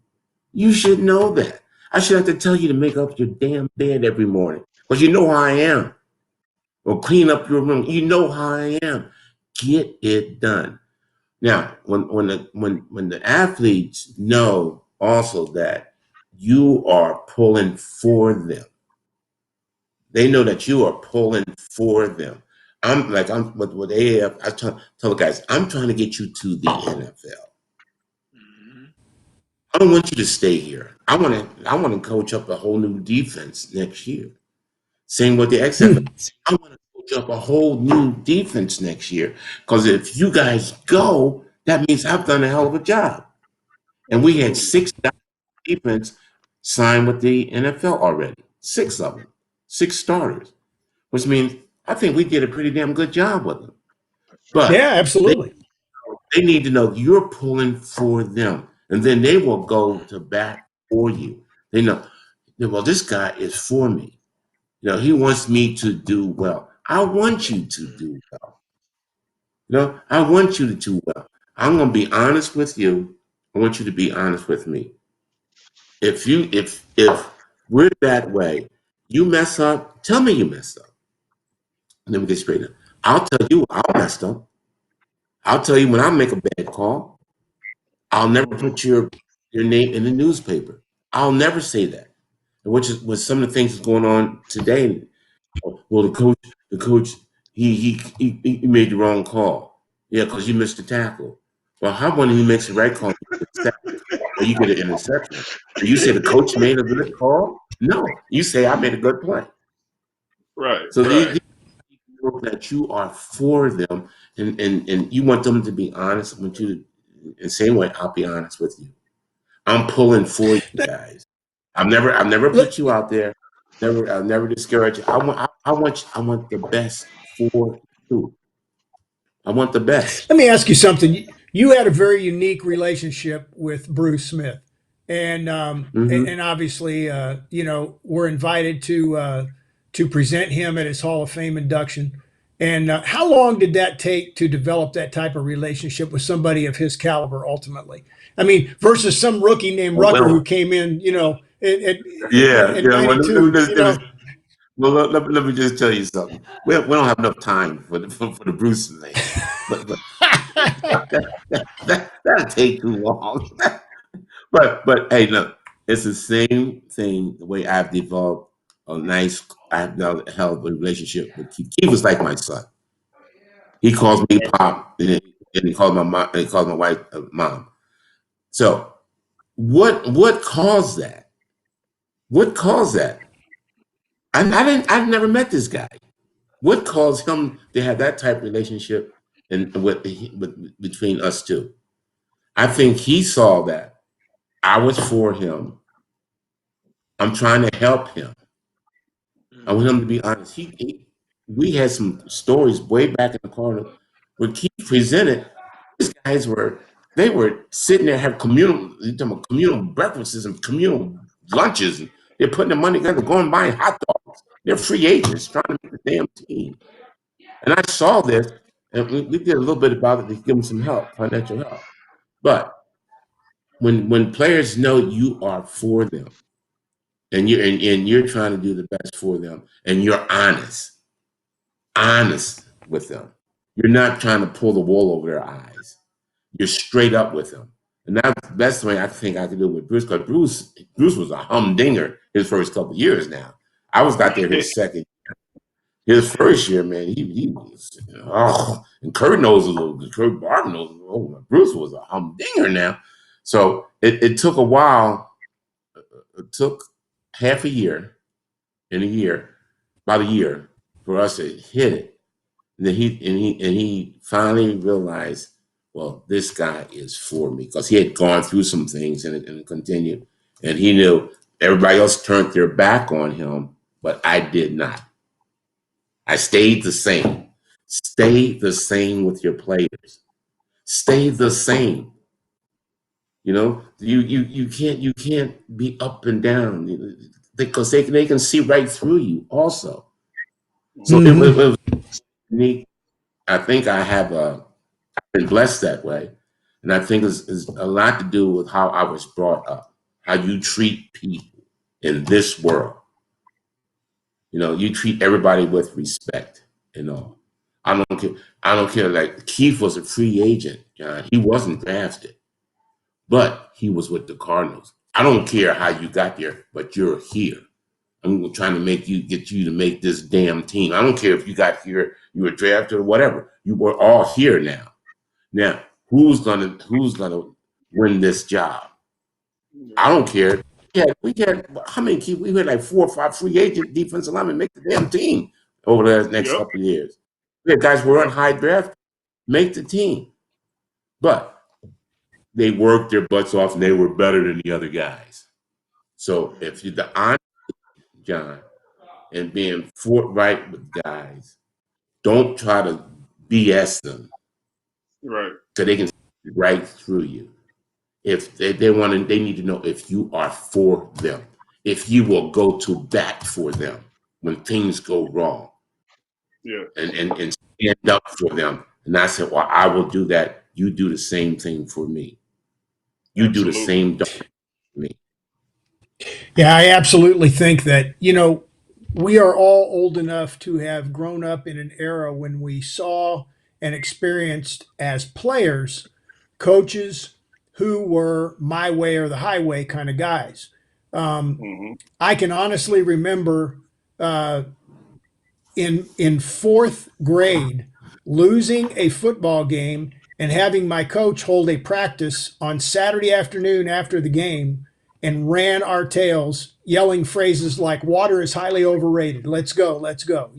You should know that. I should have to tell you to make up your damn bed every morning because you know how I am. Or clean up your room. You know how I am. Get it done. Now, when the athletes know also that you are pulling for them, they know that you are pulling for them. I'm with AAF. I tell the guys, I'm trying to get you to the NFL. I don't want you to stay here. I want to coach up a whole new defense next year. Same with the XFL. I want to coach up a whole new defense next year because if you guys go, that means I've done a hell of a job. And we had 6 defense signed with the NFL already. 6 of them, 6 starters, which means I think we did a pretty damn good job with them. But yeah, absolutely. They need to know you're pulling for them, and then they will go to bat for you. They know, well, this guy is for me. He wants me to do well. I want you to do well. I want you to do well. I'm going to be honest with you. I want you to be honest with me. If we're that way, you mess up, tell me you messed up. And then we get straight up. I'll tell you I messed up. I'll tell you when I make a bad call. I'll never put your name in the newspaper. I'll never say that. Which is some of the things that's going on today. Well, the coach, he made the wrong call. Yeah, because you missed the tackle. Well, how about he makes the right call, or you get an interception? And you say the coach made a good call? No, you say I made a good play. Right. So these people that you are for them, and you want them to be honest. I want you to, in the same way, I'll be honest with you. I'm pulling for you guys. I've never put you out there. I'll never discourage you. I want the best for you. I want the best. Let me ask you something. You had a very unique relationship with Bruce Smith, and and obviously, we're invited to present him at his Hall of Fame induction. And how long did that take to develop that type of relationship with somebody of his caliber? Ultimately, I mean, versus some rookie named Rucker who came in, at 92. Well, let me just tell you something. We don't have enough time for the Bruce thing, but that'll take too long. but hey, look, it's the same thing. The way I've developed I've now held a relationship with Keith. Keith was like my son. He calls me Pop, and he calls my mom, and he calls my wife Mom. So, what caused that? What caused that? I've never met this guy. What caused him to have that type of relationship between us two? I think he saw that I was for him. I'm trying to help him. I want him to be honest. We had some stories way back in the corner where Keith presented. These guys they were sitting there have communal breakfasts and communal lunches. And they're putting the money together, going buying hot dogs. They're free agents trying to make the damn team. And I saw this, and we did a little bit about it to give them some help, financial help. But when players know you are for them, and you're trying to do the best for them, and you're honest with them. You're not trying to pull the wool over their eyes. You're straight up with them. And that's the best way I think I could do it with Bruce, because Bruce was a humdinger his first couple of years now. I was out there his second year. His first year, man, he was, and Kurt knows a little bit. Kurt Barber knows a little. Bruce was a humdinger now. So it took a while. It took half a year, about a year, for us to hit it. And then he finally realized, well, this guy is for me, because he had gone through some things and it continued. And he knew everybody else turned their back on him, but I did not. I stayed the same. Stay the same with your players. Stay the same. You know, you can't be up and down, because they can see right through you also. So it was unique. I think I've been blessed that way, and I think it's a lot to do with how I was brought up, how you treat people in this world. You know, you treat everybody with respect and all. I don't care. Like, Keith was a free agent, John. He wasn't drafted, but he was with the Cardinals. I don't care how you got there, but you're here. I'm trying to get you to make this damn team. I don't care if you got here, you were drafted or whatever. You were all here now. Now, who's gonna win this job? I don't care. We had how many? We had like 4 or 5 free agent defensive linemen make the damn team over the next couple of years. We had guys who were on high draft make the team, but they worked their butts off and they were better than the other guys. So if you're the honest, John, and being forthright with guys, don't try to BS them, right? So they can see right through you. If they need to know if you are for them, if you will go to bat for them when things go wrong, and stand up for them. And I said, well, I will do that. You do the same thing for me. You do the same thing for me. Yeah, I absolutely think that, we are all old enough to have grown up in an era when we saw and experienced as players coaches who were my way or the highway kind of guys. I can honestly remember in fourth grade losing a football game and having my coach hold a practice on Saturday afternoon after the game and ran our tails, yelling phrases like "water is highly overrated. Let's go, let's go."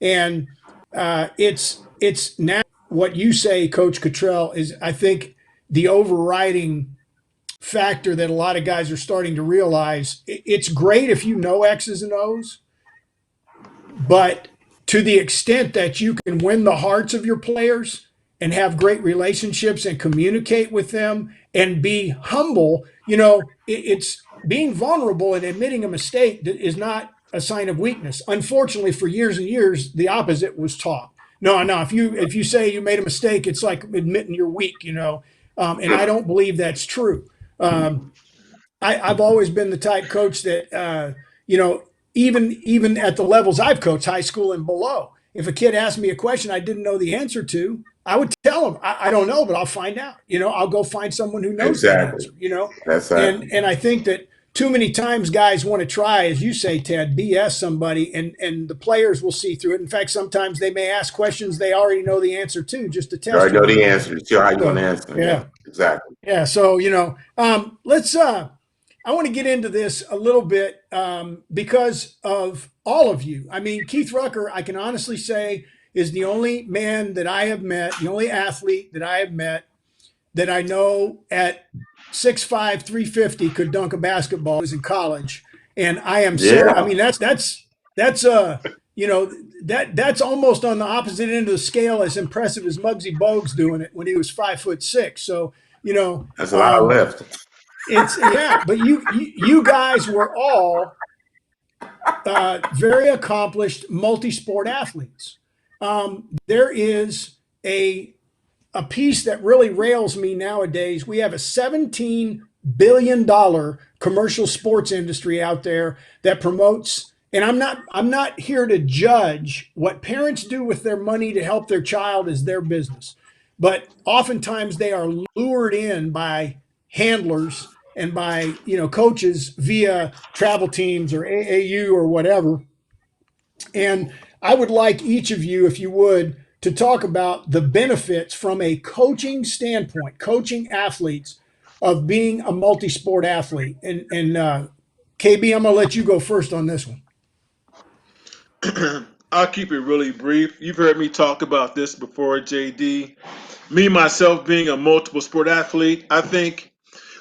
And it's now what you say, Coach Cottrell, is I think the overriding factor that a lot of guys are starting to realize. It's great if you know X's and O's, but to the extent that you can win the hearts of your players and have great relationships and communicate with them and be humble, it's being vulnerable and admitting a mistake that is not a sign of weakness. Unfortunately, for years and years, the opposite was taught. No, if you say you made a mistake, it's like admitting you're weak, and I don't believe that's true. I've always been the type coach that, even at the levels I've coached, high school and below, if a kid asked me a question I didn't know the answer to, I would tell him, I don't know, but I'll find out. I'll go find someone who knows the answer. That's right. And I think that too many times guys want to try, as you say, Ted, BS somebody, and the players will see through it. In fact, sometimes they may ask questions they already know the answer to, just to test. You already know the answer. Sure, how you going to answer? Yeah, exactly. Yeah, so let's. I want to get into this a little bit because of all of you. I mean, Keith Rucker, I can honestly say, is the only man that I have met, the only athlete that I have met that I know at 6'5", 350 could dunk a basketball. He was in college, and I am so. I mean, that's That's you know, that's almost on the opposite end of the scale as impressive as Muggsy Bogues doing it when he was 5'6". So, you know, That's a lot of lift. it's yeah, but you guys were all very accomplished multi-sport athletes. There is a piece that really rails me nowadays. We have a $17 billion commercial sports industry out there that promotes, and I'm not here to judge what parents do with their money to help their child is their business. But oftentimes they are lured in by handlers and by, coaches via travel teams or AAU or whatever. And I would like each of you, if you would, to talk about the benefits from a coaching standpoint, coaching athletes, of being a multi-sport athlete. And KB, I'm gonna let you go first on this one. I'll keep it really brief. You've heard me talk about this before, JD. Me, myself, being a multiple sport athlete, I think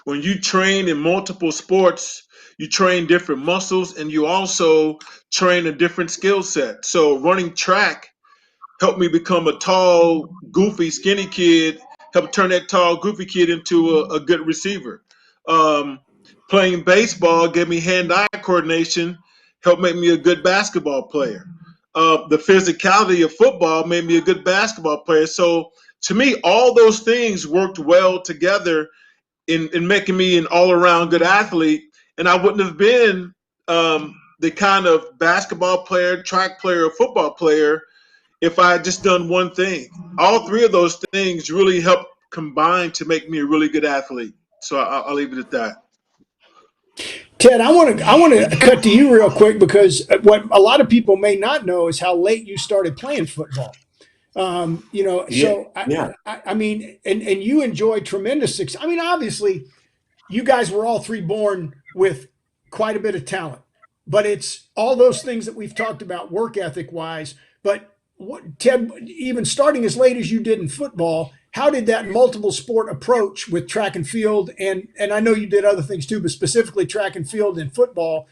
when you train in multiple sports, you train different muscles and you also train a different skill set. So running track helped me become a tall, goofy, skinny kid, helped turn that tall, goofy kid into a good receiver. Um, Playing baseball gave me hand-eye coordination, helped make me a good basketball player. The physicality of football made me a good basketball player. So to me, all those things worked well together in making me an all-around good athlete. And I wouldn't have been the kind of basketball player, track player, or football player if I had just done one thing. All three of those things really helped combine to make me a really good athlete. So I'll leave it at that. Ted, I want to cut to you real quick because what a lot of people may not know is how late you started playing football. So Yeah. I mean, and you enjoyed tremendous success. I mean, obviously, you guys were all three born with quite a bit of talent, but it's all those things that we've talked about work ethic wise. But Ted, even starting as late as you did in football, how did that multiple sport approach with track and field, and I know you did other things too, but specifically track and field and football,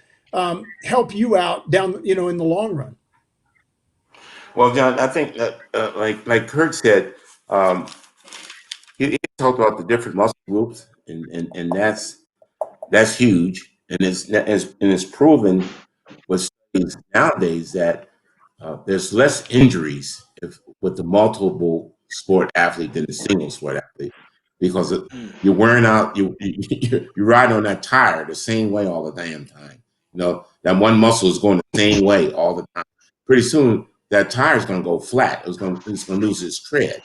help you out down, in the long run? Well, John, I think that, like Kurt said, um, he talked about the different muscle groups, and that's huge, and it's proven with studies nowadays that there's less injuries with the multiple sport athlete than the single sport athlete because you're wearing out, you're riding on that tire the same way all the damn time. That one muscle is going the same way all the time. Pretty soon, that tire is going to go flat. It's going to lose its tread.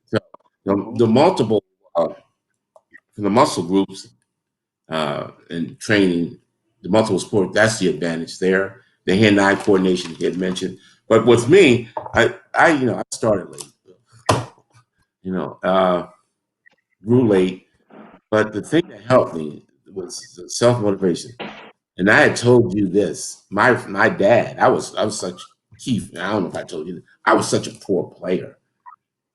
So the multiple the muscle groups and training, the multiple sport, that's the advantage there. The hand-eye coordination he had mentioned. But with me, I started late, grew late. But the thing that helped me was self-motivation. And I had told you this, my dad, I was such, Keith, I don't know if I told you, I was such a poor player,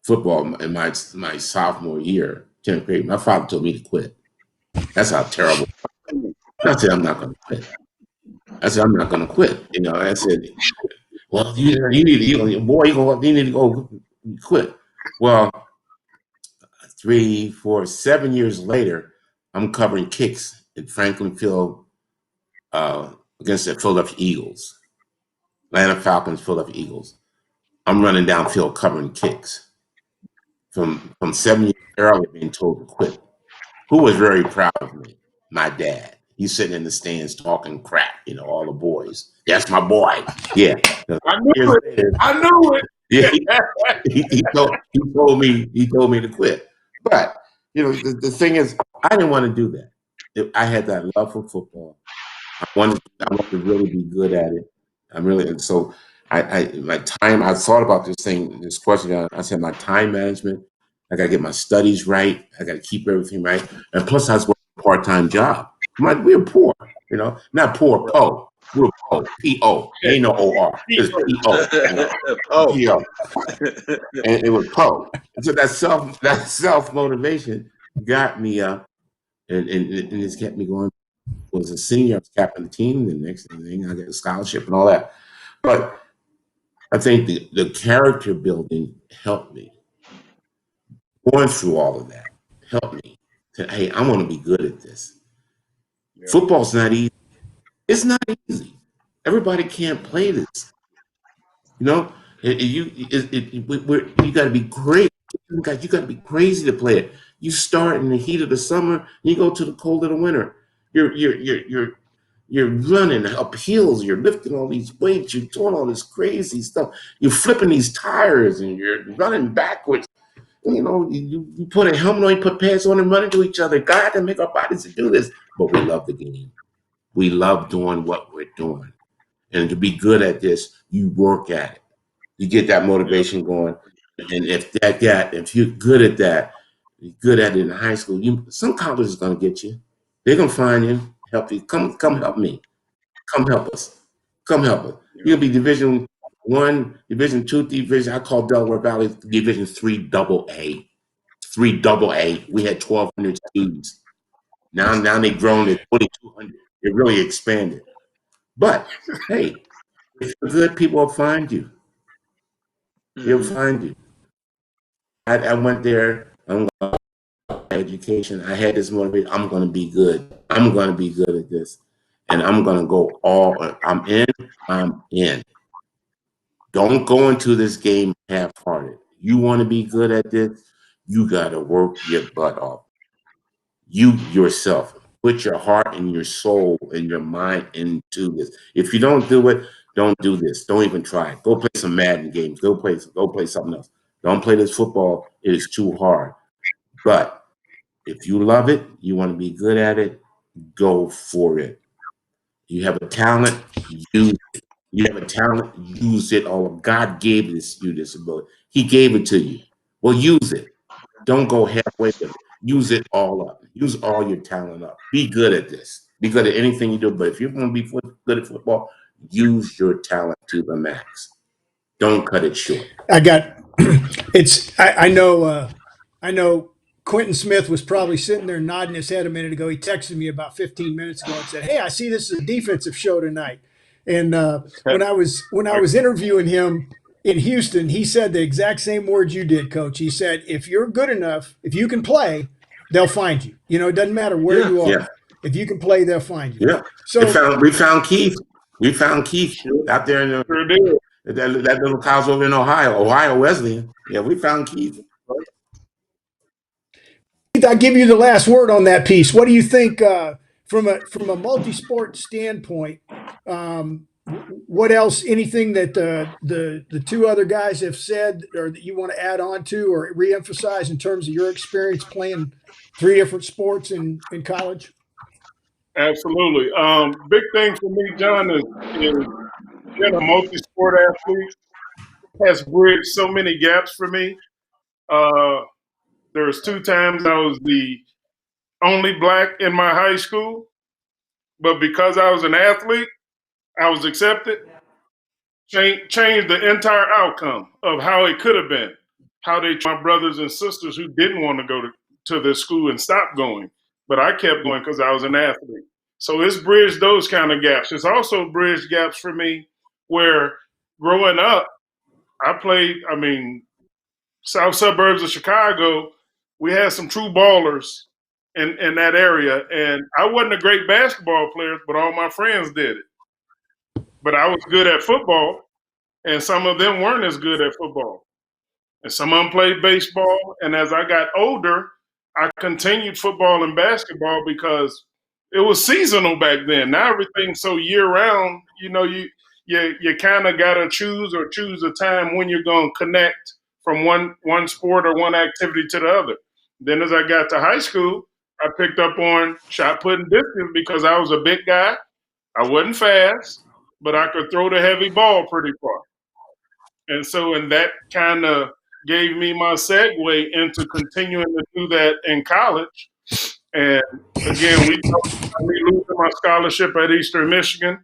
football in my sophomore year, 10th grade. My father told me to quit. That's how terrible. I said, I'm not going to quit. I said, I'm not going to quit. I said, well, you need to, you need to go quit. Well, 3, 4, 7 years later, I'm covering kicks at Franklin Field against the Philadelphia Eagles, Atlanta Falcons, Philadelphia Eagles. I'm running downfield covering kicks from 7 years earlier being told to quit. Who was very proud of me? My dad. He's sitting in the stands talking crap, all the boys. That's my boy. Yeah. I knew it. Later, I knew it. yeah, he told me to quit. But the thing is, I didn't want to do that. I had that love for football. I wanted to really be good at it. And so my time. I thought about this question. I said my time management. I got to get my studies right. I got to keep everything right. And plus, I was working a part-time job. We were poor, not poor, po. We were po, P-O. Ain't no O-R. It's P-O. P-O. And it was po. And so that self-motivation got me up, and it's kept me going. Was a senior, I was captain of the team. The next thing, I got a scholarship and all that. But I think the character building helped me. Going through all of that helped me. Hey, I want to be good at this. Yeah. Football's not easy. It's not easy. Everybody can't play this. You know, you got to be great. You got to be crazy to play it. You start in the heat of the summer, you go to the cold of the winter. You're running up hills. You're lifting all these weights. You're doing all this crazy stuff. You're flipping these tires, and you're running backwards. You know, you put a helmet on, you put pads on, and run into each other. God didn't make our bodies to do this, but we love the game. We love doing what we're doing, and to be good at this, you work at it. You get that motivation going, and if you're good at that, you're good at it in high school. Some college is gonna get you. They're gonna find you, help you. Come help me. Come help us. Come help us. You'll be Division 1, Division 2, Division. I call Delaware Valley Division 3 double A. 3 double A. We had 1,200 students. Now they've grown to 2,200. It really expanded. But hey, if you're good, people will find you. They'll find you. I went there. I'm going to education. I had this motivation. I'm going to be good. I'm going to be good at this, and I'm going to go all. I'm in. I'm in. Don't go into this game half-hearted. You want to be good at this, you got to work your butt off. You yourself, put your heart and your soul and your mind into this. If you don't do it, don't do this. Don't even try it. Go play some Madden games. Go play something else. Don't play this football. It is too hard. But if you love it, you want to be good at it, go for it. You have a talent, use it. You have a talent, use it all. God gave you this ability. He gave it to you. Well, use it. Don't go halfway with it. Use it all up. Use all your talent up. Be good at this. Be good at anything you do. But if you want to be good at football, use your talent to the max. Don't cut it short. I know Quentin Smith was probably sitting there nodding his head a minute ago. He texted me about 15 minutes ago and said, "Hey, I see this is a defensive show tonight." And when I was interviewing him in Houston, he said the exact same words you did, Coach. He said, "If you're good enough, if you can play, they'll find you. You know, it doesn't matter where you are. Yeah. If you can play, they'll find you." Yeah. So we found Keith. We found Keith out there in that little house over in Ohio Wesleyan. Yeah, we found Keith. I'll give you the last word on that piece. What do you think from a multi-sport standpoint? What else? Anything that the two other guys have said, or that you want to add on to, or reemphasize in terms of your experience playing 3 different sports in college? Absolutely. Big thing for me, John, is being a multi-sport athlete has bridged so many gaps for me. There was 2 times I was the only black in my high school, but because I was an athlete, I was accepted. Changed the entire outcome of how it could have been. How they my brothers and sisters who didn't want to go to this school and stop going, but I kept going because I was an athlete. So it's bridged those kind of gaps. It's also bridged gaps for me where growing up, I played, south suburbs of Chicago, we had some true ballers in that area. And I wasn't a great basketball player, but all my friends did it. But I was good at football, and some of them weren't as good at football. And some of them played baseball. And as I got older, I continued football and basketball because it was seasonal back then. Now everything's so year round, you kind of got to choose a time when you're going to connect from one sport or one activity to the other. Then as I got to high school, I picked up on shot put and distance because I was a big guy. I wasn't fast, but I could throw the heavy ball pretty far. And that kind of gave me my segue into continuing to do that in college. And again, we talked about me losing my scholarship at Eastern Michigan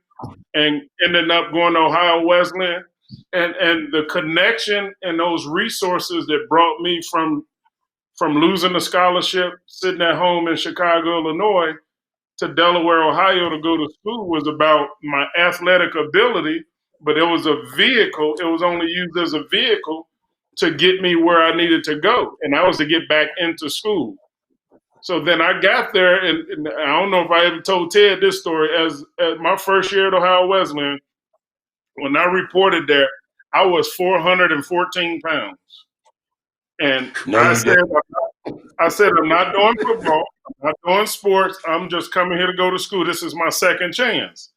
and ended up going to Ohio Wesleyan. And the connection and those resources that brought me from losing the scholarship, sitting at home in Chicago, Illinois, to Delaware, Ohio to go to school was about my athletic ability but it was a vehicle. It was only used as a vehicle to get me where I needed to go, and that was to get back into school. So then I got there, and I don't know if I ever told Ted this story. As my first year at Ohio Wesleyan, when I reported there, I was 414 pounds. And I said, I'm not doing football. I'm not doing sports. I'm just coming here to go to school. This is my second chance.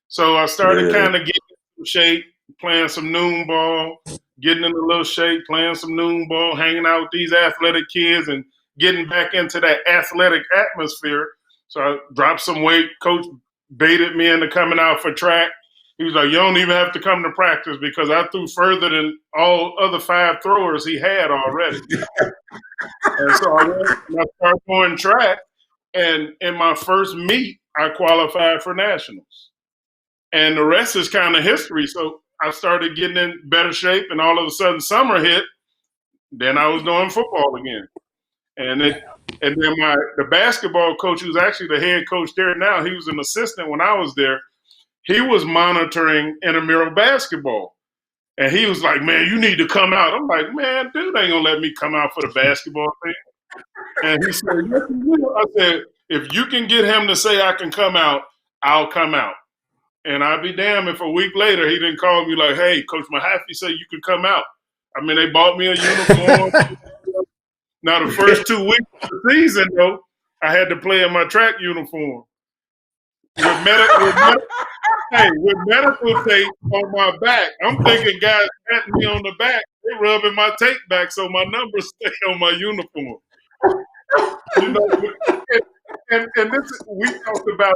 So I started kind of getting in shape, playing some noon ball, getting in a little shape, playing some noon ball, hanging out with these athletic kids and getting back into that athletic atmosphere. So I dropped some weight. Coach baited me into coming out for track. He was like, you don't even have to come to practice because I threw further than all other 5 throwers he had already. And so I started going track. And in my first meet, I qualified for nationals. And the rest is kind of history. So I started getting in better shape, and all of a sudden summer hit. Then I was doing football again. And then the basketball coach, who's actually the head coach there now, he was an assistant when I was there. He was monitoring intramural basketball. And he was like, man, you need to come out. I'm like, man, dude ain't going to let me come out for the basketball thing. And he said, yes, you will. I said, if you can get him to say I can come out, I'll come out. And I'd be damned if a week later he didn't call me like, hey, Coach Mahaffey said you can come out. I mean, they bought me a uniform. Now, the first 2 weeks of the season, though, I had to play in my track uniform. With medical tape on my back. I'm thinking guys patting me on the back. They're rubbing my tape back so my numbers stay on my uniform. You know, and this we talked about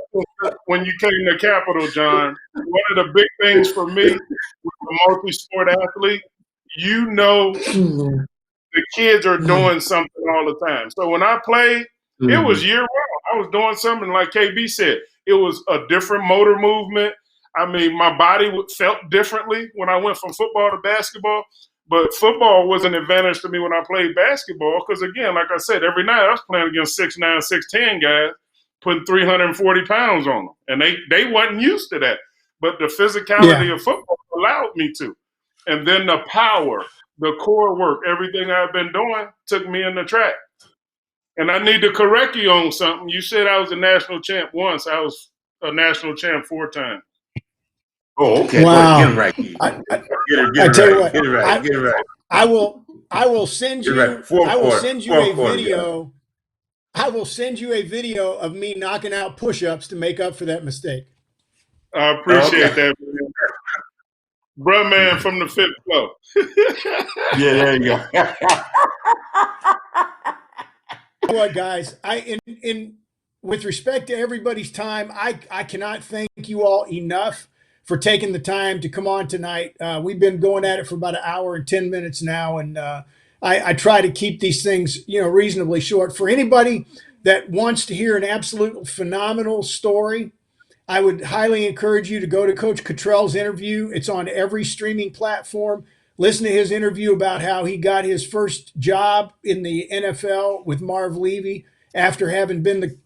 when you came to Capitol, John. One of the big things for me with a multi-sport athlete, you know, the kids are doing something all the time. So when I played, it was year round. I was doing something like KB said. It was a different motor movement. I mean, my body felt differently when I went from football to basketball. But football was an advantage to me when I played basketball because, again, like I said, every night I was playing against 6'9", 6'10" guys, putting 340 pounds on them. And they wasn't used to that. But the physicality of football allowed me to. And then the power, the core work, everything I've been doing took me in the track. And I need to correct you on something. You said I was a national champ once. I was a national champ 4 times. Oh, okay. Wow. Get it right. Get it right. I will send you a video. I will send you a video of me knocking out push-ups to make up for that mistake. I appreciate that. Bruh man from the 5th floor. Yeah, there you go. What, guys? With respect to everybody's time, I cannot thank you all enough for taking the time to come on tonight. We've been going at it for about an hour and 10 minutes now, and I try to keep these things, reasonably short. For anybody that wants to hear an absolute phenomenal story, I would highly encourage you to go to Coach Cottrell's interview. It's on every streaming platform. Listen to his interview about how he got his first job in the NFL with Marv Levy after having been the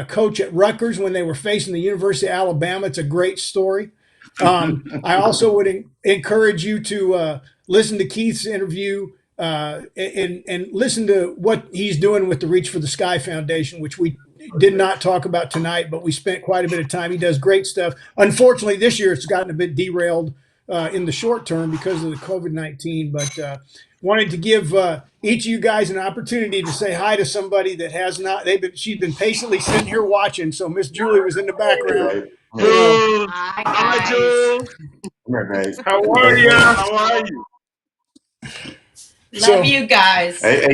coach at Ruckers when they were facing the University of Alabama. It's a great story. I also would encourage you to listen to Keith's interview and listen to what he's doing with the Reach for the Sky Foundation, which we did not talk about tonight, but we spent quite a bit of time. He does great stuff. Unfortunately, this year it's gotten a bit derailed in the short term because of the COVID-19, but wanted to give each of you guys an opportunity to say hi to somebody that has not. She's been patiently sitting here watching. So Miss Julie was in the background. Hi, Jules. How are you? How are you? Love you guys. Hey,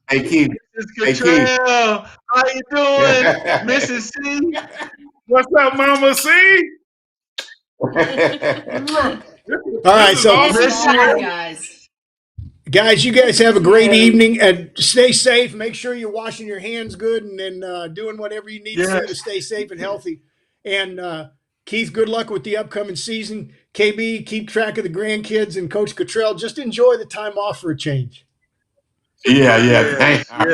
Keith. Mrs. Cottrell, how you doing? Mrs. C? What's up, Mama C? All right, so guys, you guys have a great evening and stay safe. Make sure you're washing your hands good and then doing whatever you need to do to stay safe and healthy. And Keith, good luck with the upcoming season. KB, keep track of the grandkids, and Coach Cottrell, just enjoy the time off for a change. Yeah. Thanks. All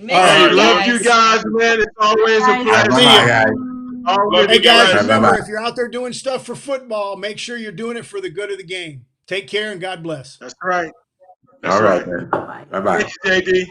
right, love you guys, man. It's always a pleasure. Always Hey, guys, right. remember, Bye-bye. if you're out there doing stuff for football, make sure you're doing it for the good of the game. Take care and God bless. That's right. That's All right, right. man. Bye-bye. Thanks, JD.